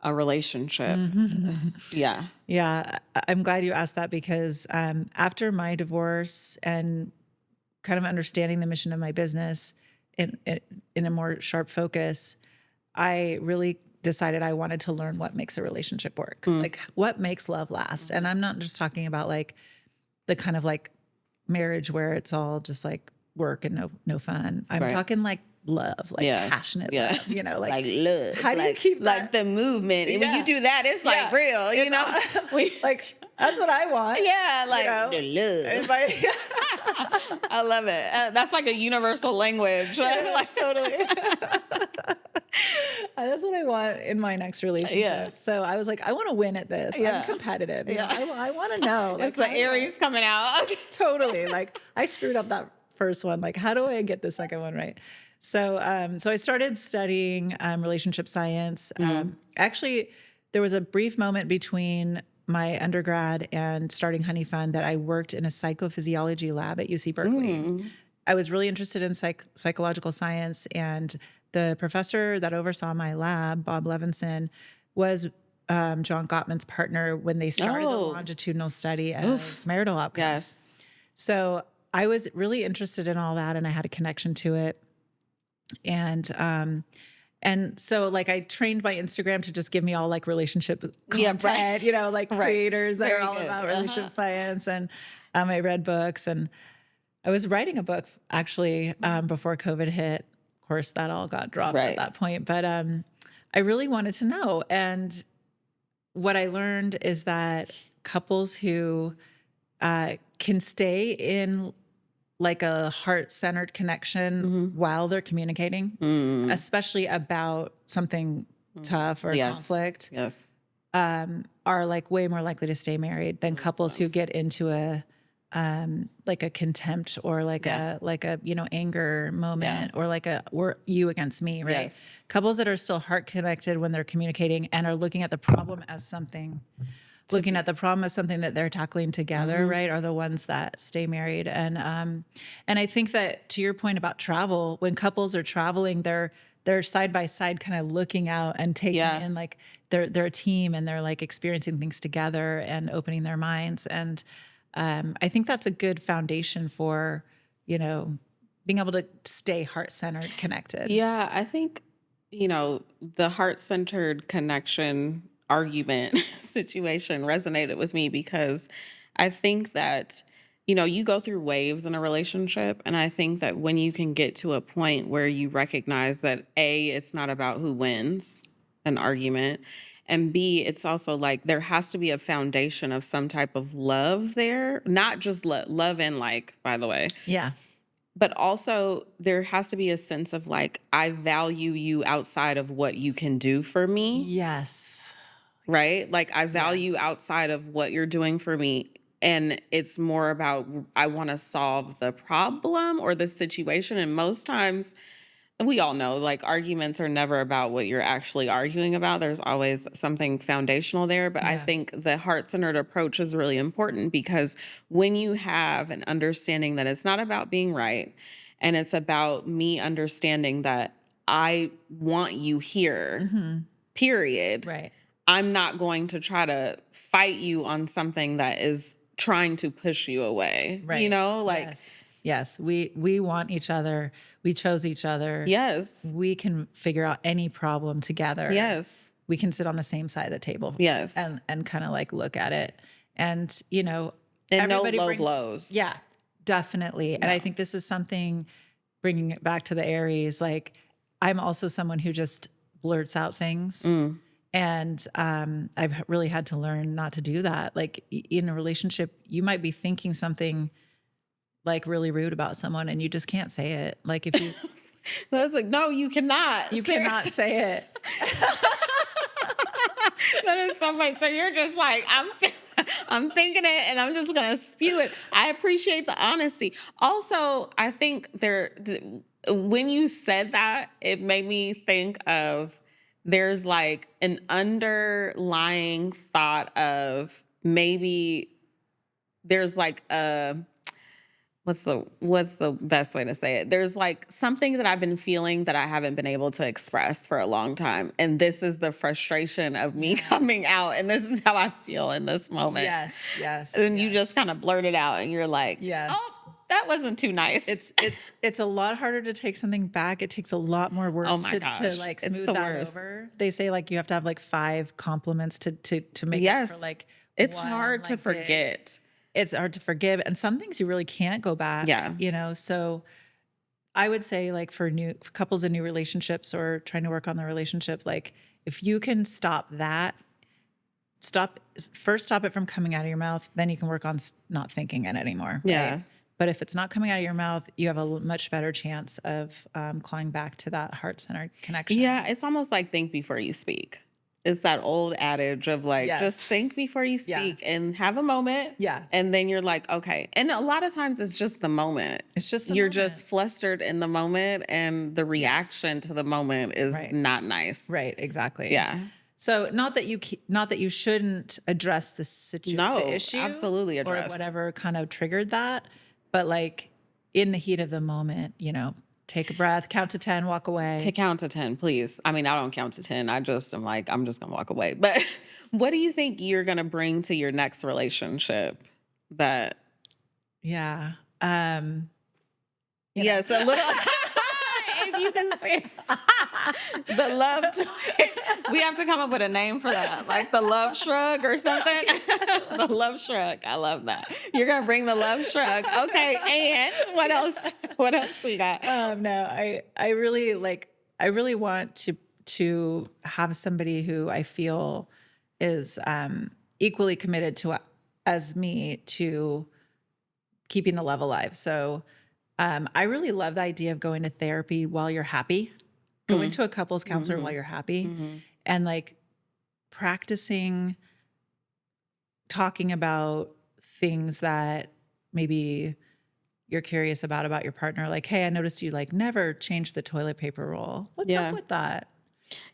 S2: a relationship? Yeah.
S1: I'm glad you asked that because after my divorce and kind of understanding the mission of my business in a more sharp focus, I really decided I wanted to learn what makes a relationship work. Like what makes love last. And I'm not just talking about like the kind of like marriage where it's all just like work and no fun. I'm talking like love, like passionate love, you know,
S2: like love.
S1: How do you keep that?
S2: Like the movement. And when you do that, it's like real, you know?
S1: Like, that's what I want.
S2: Yeah, like
S1: you know?
S2: the love. I love it. That's like a universal language. Like,
S1: totally. That's what I want in my next relationship.
S2: Yeah.
S1: So I was like, I want to win at this. I'm competitive. You know? I want to know.
S2: It's the Aries coming out.
S1: Totally. Like, I screwed up that first one. Like, how do I get the second one right? So, so I started studying relationship science. Actually, there was a brief moment between my undergrad and starting Honeyfund that I worked in a psychophysiology lab at UC Berkeley. I was really interested in psychological science, and the professor that oversaw my lab, Bob Levinson, was John Gottman's partner when they started the longitudinal study of marital outcomes.
S2: Yes.
S1: So I was really interested in all that, and I had a connection to it. And so like I trained my Instagram to just give me all like relationship content, you know, like creators that are all about relationship science. And I read books, and I was writing a book actually before COVID hit. Of course, that all got dropped at that point. But I really wanted to know. And what I learned is that couples who can stay in like a heart-centered connection while they're communicating, especially about something tough or conflict, are like way more likely to stay married than couples who get into a like a contempt or like a you know, anger moment or like we're you against me, right?
S2: Yes.
S1: Couples that are still heart connected when they're communicating and are looking at the problem as something. Looking at the problem as something that they're tackling together, right, are the ones that stay married. And I think that to your point about travel, when couples are traveling, they're side by side, kind of looking out and taking in like they're a team, and they're like experiencing things together and opening their minds. And I think that's a good foundation for, you know, being able to stay heart-centered, connected.
S2: Yeah, I think, you know, the heart-centered connection argument situation resonated with me because I think that, you know, you go through waves in a relationship. And I think that when you can get to a point where you recognize that A, it's not about who wins an argument, and B, it's also like there has to be a foundation of some type of love there, not just love and like, by the way.
S1: Yeah.
S2: But also there has to be a sense of like, I value you outside of what you can do for me.
S1: Yes.
S2: Right? Like I value outside of what you're doing for me. And it's more about, I want to solve the problem or the situation. And most times, we all know, like arguments are never about what you're actually arguing about. There's always something foundational there. But I think the heart-centered approach is really important because when you have an understanding that it's not about being right, and it's about me understanding that I want you here, period.
S1: Right.
S2: I'm not going to try to fight you on something that is trying to push you away. Right. You know, like
S1: yes. We want each other. We chose each other.
S2: Yes.
S1: We can figure out any problem together.
S2: Yes.
S1: We can sit on the same side of the table.
S2: Yes.
S1: And kind of like look at it. And, you know,
S2: and no low blows.
S1: Yeah, definitely. No. And I think this is something, bringing it back to the Aries, like I'm also someone who just blurts out things. And I've really had to learn not to do that. Like in a relationship, you might be thinking something like really rude about someone and you just can't say it. Like if you...
S2: That's like, no, you cannot.
S1: You cannot say it.
S2: That is so funny. So you're just like, I'm thinking it and I'm just going to spew it. I appreciate the honesty. Also, I think when you said that, it made me think of... There's like an underlying thought of maybe there's like what's the best way to say it? There's like something that I've been feeling that I haven't been able to express for a long time. And this is the frustration of me coming out. And this is how I feel in this moment.
S1: Yes.
S2: And you just kind of blurt it out and you're like, oh, that wasn't too nice.
S1: It's a lot harder to take something back. It takes a lot more work to like smooth that over. They say like you have to have like 5 compliments to make it for like
S2: it's hard to forget.
S1: It's hard to forgive. And some things you really can't go back.
S2: Yeah.
S1: You know, so I would say like for couples in new relationships or trying to work on the relationship, like if you can stop it from coming out of your mouth, then you can work on not thinking it anymore.
S2: Yeah.
S1: Right? But if it's not coming out of your mouth, you have a much better chance of clawing back to that heart-centered connection.
S2: Yeah, it's almost like think before you speak. It's that old adage of like, just think before you speak and have a moment.
S1: Yeah.
S2: And then you're like, okay. And a lot of times it's just the moment.
S1: It's just the
S2: you're
S1: moment.
S2: just flustered in the moment, and the reaction to the moment is not nice.
S1: Right, exactly.
S2: Yeah.
S1: So not that you shouldn't address the the issue.
S2: Absolutely address.
S1: Or whatever kind of triggered that. But like in the heat of the moment, take a breath, count to 10, walk away.
S2: To count to 10, please. I mean, I don't count to 10. I'm just going to walk away. But what do you think you're going to bring to your next relationship that?
S1: Yeah.
S2: Yes, a little. If you can see the love. We have to come up with a name for that, like the love shrug or something. The love shrug. I love that. You're going to bring the love shrug. Okay. And what else? What else we got?
S1: No, I really want to have somebody who I feel is equally committed to as me to keeping the love alive. So I really love the idea of going to therapy while you're happy, going to a couples counselor while you're happy, and like practicing talking about things that maybe you're curious about your partner. Like, hey, I noticed you like never change the toilet paper roll. What's up with that?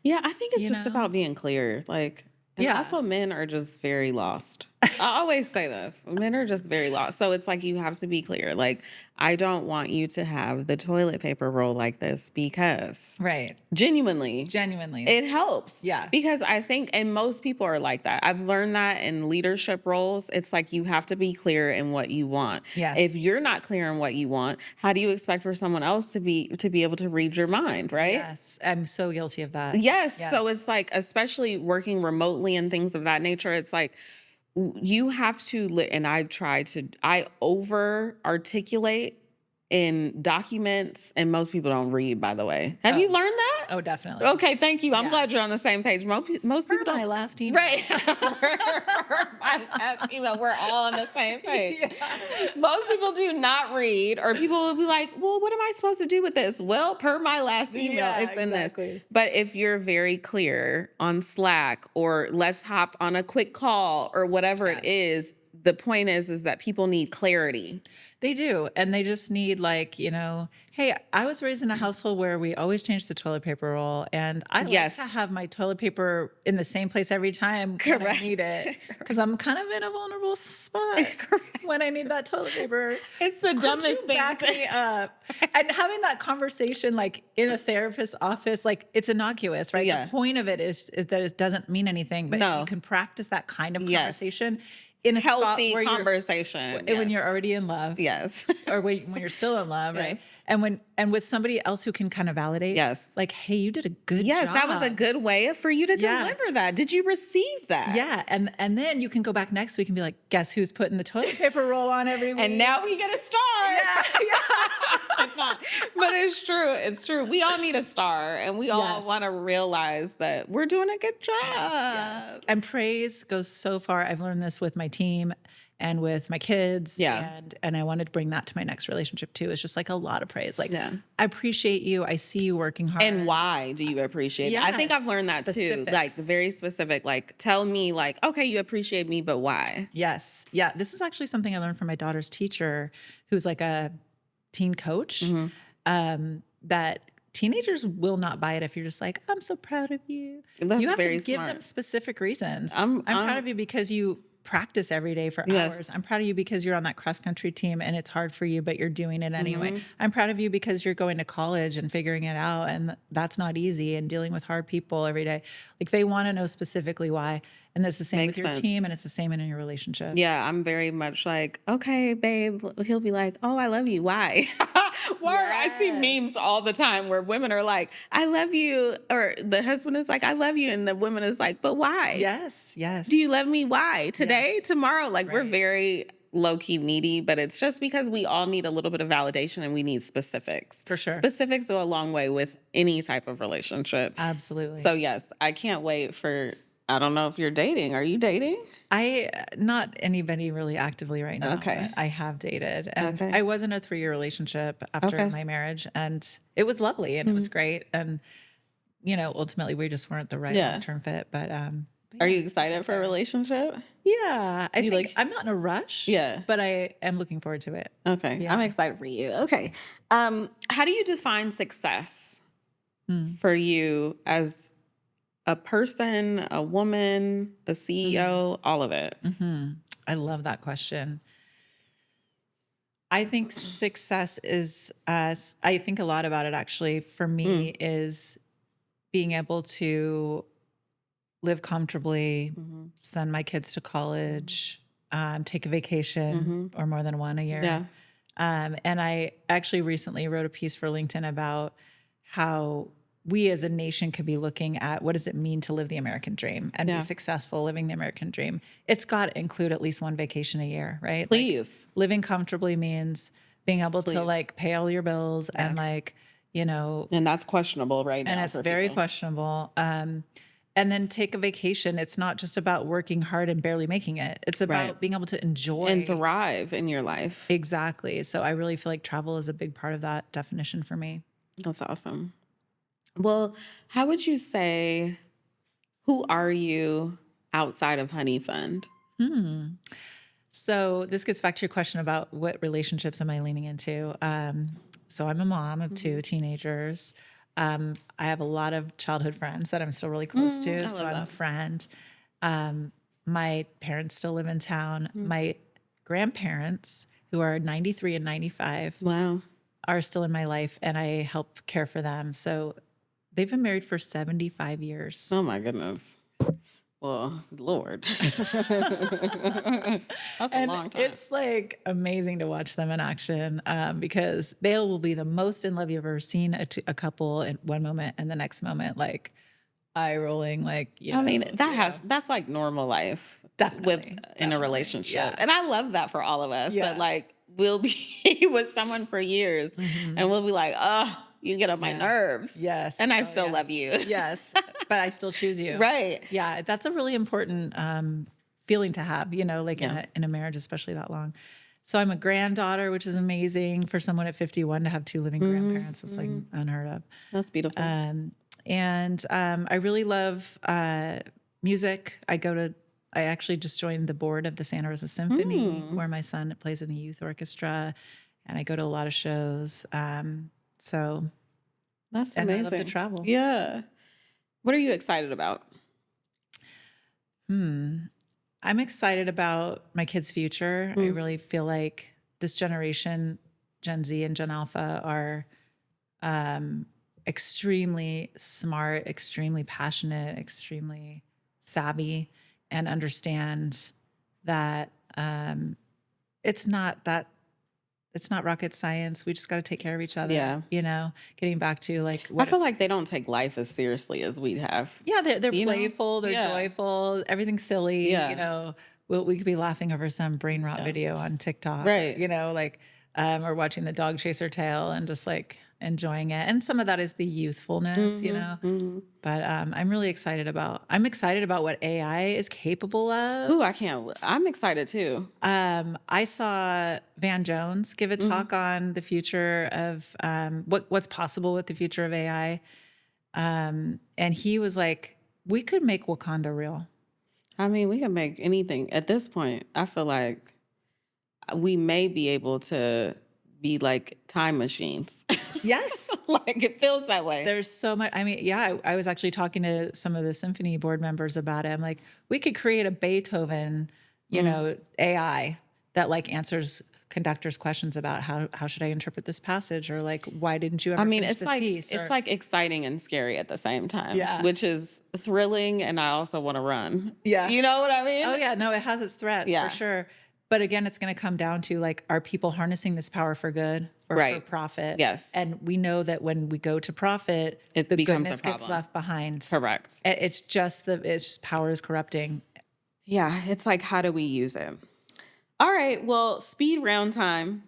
S2: Yeah, I think it's just about being clear. Like, and also men are just very lost. I always say this. Men are just very lost. So it's like you have to be clear. Like, I don't want you to have the toilet paper roll like this because genuinely it helps.
S1: Yeah.
S2: Because I think, and most people are like that. I've learned that in leadership roles. It's like you have to be clear in what you want.
S1: Yes.
S2: If you're not clear in what you want, how do you expect for someone else to be able to read your mind, right?
S1: Yes. I'm so guilty of that.
S2: Yes. So it's like, especially working remotely and things of that nature, it's like, you have to, and I over articulate in documents, and most people don't read, by the way. Have you learned that?
S1: Oh, definitely.
S2: Okay, thank you. I'm glad you're on the same page. Most people don't.
S1: My last email.
S2: Right. My last email. We're all on the same page. Most people do not read, or people will be like, well, what am I supposed to do with this? Well, per my last email, it's in this. But if you're very clear on Slack, or let's hop on a quick call, or whatever it is, the point is that people need clarity.
S1: They do. And they just need like, hey, I was raised in a household where we always changed the toilet paper roll. And I like to have my toilet paper in the same place every time when I need it. Because I'm kind of in a vulnerable spot when I need that toilet paper.
S2: It's the dumbest thing.
S1: Back me up. And having that conversation like in a therapist's office, like it's innocuous, right? The point of it is that it doesn't mean anything, but you can practice that kind of conversation. In a
S2: healthy conversation
S1: when you're already in love, or when you're still in love, right? And with somebody else who can kind of validate, like, hey, you did a good job.
S2: That was a good way for you to deliver that. Did you receive that?
S1: Yeah, and then you can go back next week and be like, guess who's putting the toilet paper roll on every week?
S2: And now we get a star. But it's true. It's true. We all need a star, and we all want to realize that we're doing a good job.
S1: Yes. And praise goes so far. I've learned this with my team and with my kids. And I wanted to bring that to my next relationship too. It's just like a lot of praise. Like, I appreciate you. I see you working hard.
S2: And why do you appreciate it? I think I've learned that too. Like very specific, like tell me like, okay, you appreciate me, but why?
S1: Yes. Yeah. This is actually something I learned from my daughter's teacher, who's like a teen coach, that teenagers will not buy it if you're just like, I'm so proud of you. You have to give them specific reasons. I'm proud of you because you practice every day for hours. I'm proud of you because you're on that cross-country team and it's hard for you, but you're doing it anyway. I'm proud of you because you're going to college and figuring it out, and that's not easy, and dealing with hard people every day. Like, they want to know specifically why. And that's the same with your team, and it's the same in your relationship.
S2: Yeah, I'm very much like, okay, babe. He'll be like, oh, I love you. Why? I see memes all the time where women are like, I love you. Or the husband is like, I love you. And the woman is like, but why?
S1: Yes.
S2: Do you love me? Why? Today? Tomorrow? Like, we're very low-key needy, but it's just because we all need a little bit of validation and we need specifics.
S1: For sure.
S2: Specifics go a long way with any type of relationship.
S1: Absolutely.
S2: So yes, I can't wait for, I don't know if you're dating. Are you dating?
S1: Not anybody really actively right now.
S2: Okay.
S1: But I have dated. And
S2: Okay.
S1: I was in a 3-year relationship after my marriage, and it was lovely and it was great. And, ultimately we just weren't the right long-term fit. But
S2: Are you excited for a relationship?
S1: yeah, I think I'm not in a rush.
S2: Yeah.
S1: But I am looking forward to it.
S2: Okay.
S1: Yeah.
S2: I'm excited for you. Okay. How do you define success for you as a person, a woman, a CEO, all of it?
S1: I love that question. I think success is, I think a lot about it actually, for me, is being able to live comfortably, send my kids to college, take a vacation or more than one a year.
S2: Yeah.
S1: And I actually recently wrote a piece for LinkedIn about how we as a nation could be looking at what does it mean to live the American dream and be successful living the American dream. It's got to include at least one vacation a year, right?
S2: Please.
S1: Like, living comfortably means being able to like pay all your bills and like,
S2: and that's questionable right now.
S1: And it's very questionable. And then take a vacation. It's not just about working hard and barely making it. It's about being able to enjoy
S2: and thrive in your life.
S1: Exactly. So I really feel like travel is a big part of that definition for me.
S2: That's awesome. Well, how would you say, who are you outside of Honeyfund?
S1: So this gets back to your question about what relationships am I leaning into. So I'm a mom of 2 teenagers. I have a lot of childhood friends that I'm still really close to. So I'm a friend. My parents still live in town. My grandparents, who are 93 and 95, are still in my life, and I help care for them. So they've been married for 75 years.
S2: Oh my goodness. Well, Lord. That's a long time.
S1: It's like amazing to watch them in action because they will be the most in love you've ever seen a couple in one moment, and the next moment, like eye rolling, like,
S2: that's like normal life.
S1: Definitely.
S2: In a relationship.
S1: Yeah.
S2: And I love that for all of us, that like we'll be with someone for years and we'll be like, oh, you get on my nerves.
S1: Yes.
S2: And I still love you.
S1: Yes. But I still choose you.
S2: Right.
S1: Yeah. That's a really important feeling to have, in a marriage, especially that long. So I'm a granddaughter, which is amazing for someone at 51 to have 2 living grandparents. It's like unheard of.
S2: That's beautiful.
S1: And I really love music. I actually just joined the board of the Santa Rosa Symphony, where my son plays in the youth orchestra, and I go to a lot of shows. So
S2: that's amazing.
S1: And I love to travel.
S2: Yeah. What are you excited about?
S1: I'm excited about my kids' future. I really feel like this generation, Gen Z and Gen Alpha, are extremely smart, extremely passionate, extremely savvy, and understand that it's not rocket science. We just got to take care of each other.
S2: Yeah.
S1: Getting back to like,
S2: I feel like they don't take life as seriously as we have.
S1: Yeah, they're playful, they're joyful, everything's silly.
S2: Yeah.
S1: We could be laughing over some brain rot video on TikTok,
S2: right?
S1: Or watching the dog chase her tail and just like enjoying it. And some of that is the youthfulness, But I'm really excited about. I'm excited about what AI is capable of.
S2: Ooh, I'm excited too.
S1: I saw Van Jones give a talk on the future of what's possible with the future of AI, and he was like, "We could make Wakanda real."
S2: I mean, we can make anything at this point. I feel like we may be able to be like time machines.
S1: Yes.
S2: Like it feels that way.
S1: There's so much. I mean, I was actually talking to some of the symphony board members about it. I'm like, we could create a Beethoven, AI that like answers conductors' questions about how should I interpret this passage, or like, why didn't you ever finish this piece?
S2: It's like exciting and scary at the same time.
S1: Yeah.
S2: Which is thrilling, and I also want to run.
S1: Yeah.
S2: You know what I mean?
S1: Oh yeah, no, it has its threats for sure. But again, it's going to come down to like, are people harnessing this power for good or for profit?
S2: Yes.
S1: And we know that when we go to profit, the goodness gets left behind.
S2: Correct.
S1: It's just power is corrupting.
S2: Yeah. It's like, how do we use it? All right. Well, speed round time.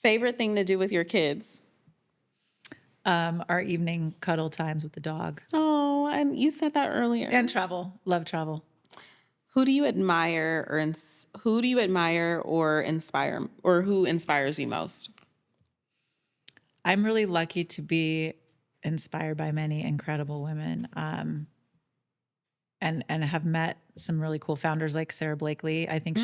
S2: Favorite thing to do with your kids?
S1: Our evening cuddle times with the dog.
S2: Oh, and you said that earlier.
S1: And travel. Love travel.
S2: Who do you admire or inspire, or who inspires you most?
S1: I'm really lucky to be inspired by many incredible women, and have met some really cool founders like Sara Blakely. I think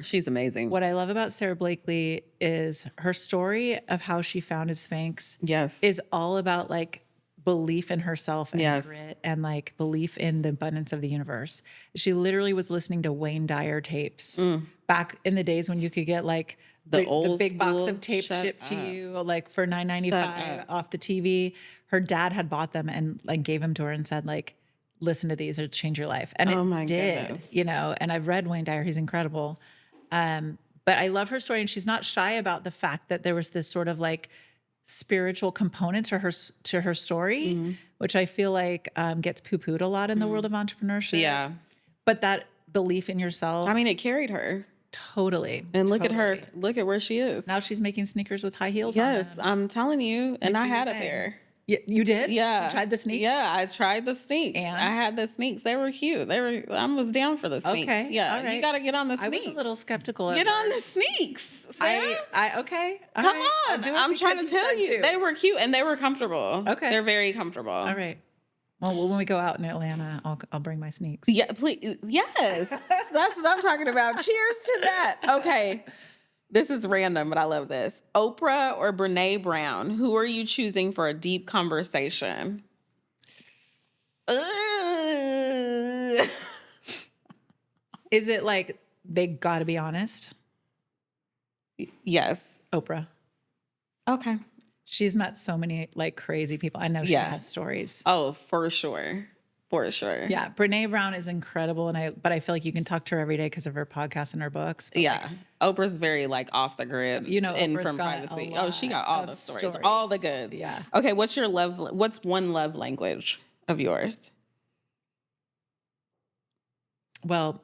S2: She's amazing.
S1: what I love about Sara Blakely is her story of how she founded Spanx.
S2: Yes.
S1: Is all about like belief in herself and
S2: Yes.
S1: grit and like belief in the abundance of the universe. She literally was listening to Wayne Dyer tapes back in the days when you could get like the big box
S2: school
S1: of tapes
S2: shut
S1: shipped to
S2: up.
S1: you like for $9.95 off the TV. Her dad had bought them and like gave them to her and said like, listen to these, it'll change your life. And
S2: Oh
S1: it
S2: my
S1: did,
S2: goodness.
S1: you know, and I've read Wayne Dyer, he's incredible. But I love her story and she's not shy about the fact that there was this sort of like spiritual component to her story, which I feel like gets poo-pooed a lot in the world of entrepreneurship.
S2: Yeah.
S1: But that belief in yourself,
S2: I mean, it carried her.
S1: totally.
S2: And look at her.
S1: totally.
S2: Look at where she is.
S1: Now she's making sneakers with high heels on
S2: Yes,
S1: them.
S2: I'm telling you. And I had a
S1: thing.
S2: pair.
S1: You did?
S2: Yeah.
S1: You tried the sneaks?
S2: Yeah, I tried the sneaks.
S1: And?
S2: I had the sneaks. They were cute. I was down for the sneaks.
S1: Okay.
S2: Yeah.
S1: All right.
S2: You got to get on the
S1: I
S2: sneaks.
S1: was a little skeptical.
S2: Get on the sneaks, Sarah.
S1: Okay. All
S2: Come
S1: right. I'll
S2: on.
S1: do it
S2: I'm trying to
S1: because
S2: tell
S1: said
S2: you.
S1: to.
S2: They were cute and they were comfortable.
S1: Okay.
S2: They're very comfortable.
S1: All right. Well, when we go out in Atlanta, I'll bring my sneaks.
S2: Yeah, please. Yes. That's what I'm talking about. Cheers to that. Okay. This is random, but I love this. Oprah or Brene Brown? Who are you choosing for a deep conversation?
S1: Is it like they got to be honest?
S2: Yes.
S1: Oprah.
S2: Okay.
S1: She's met so many like crazy people. I know she
S2: Yeah.
S1: has stories.
S2: Oh, for sure. For sure.
S1: Yeah, Brene Brown is incredible, but I feel like you can talk to her every day because of her podcast and her books. But
S2: Yeah. Oprah's very like off the grid.
S1: You know,
S2: and
S1: Oprah's
S2: from
S1: got
S2: privacy.
S1: a
S2: Oh, she got all
S1: lot
S2: the
S1: of
S2: stories,
S1: stories.
S2: all the goods.
S1: Yeah.
S2: Okay. What's one love language of yours?
S1: Well,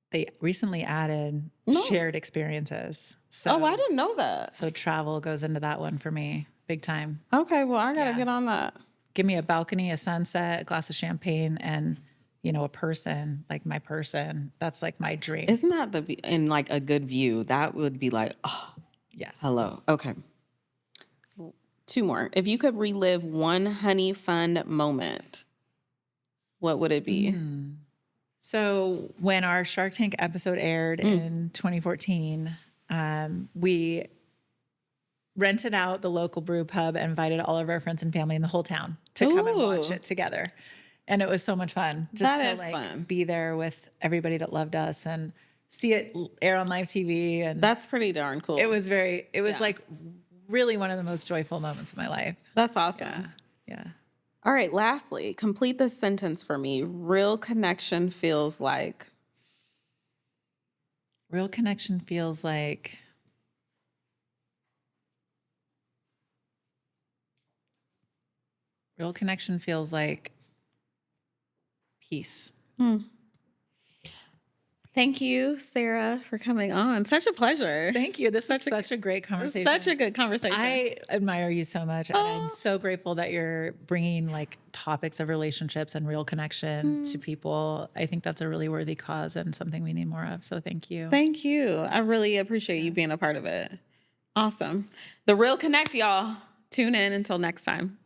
S1: they recently added shared experiences. So,
S2: Oh, I didn't know that.
S1: So travel goes into that one for me, big time.
S2: Okay. Well, I got to get on that.
S1: Give me a balcony, a sunset, a glass of champagne, and a person, like my person. That's like my dream.
S2: Isn't that in like a good view? That would be like, oh,
S1: yes.
S2: hello. Okay. Two more. If you could relive one Honeyfund moment, what would it be?
S1: So when our Shark Tank episode aired in 2014, we rented out the local brew pub and invited all of our friends and family in the whole town to come and watch it together. And it was so much fun just to like be there with everybody that loved us and see it air on live TV. And
S2: that's pretty darn cool.
S1: it was like really one of the most joyful moments of my life.
S2: That's awesome.
S1: Yeah.
S2: All right. Lastly, complete this sentence for me. Real connection feels like.
S1: Real connection feels like. Real connection feels like peace.
S2: Thank you, Sarah, for coming on. Such a pleasure.
S1: Thank you. This is such a great conversation.
S2: Such a good conversation.
S1: I admire you so much. And I'm so grateful that you're bringing like topics of relationships and real connection to people. I think that's a really worthy cause and something we need more of. So thank you.
S2: Thank you. I really appreciate you being a part of it. Awesome. The Real Connect, y'all. Tune in until next time.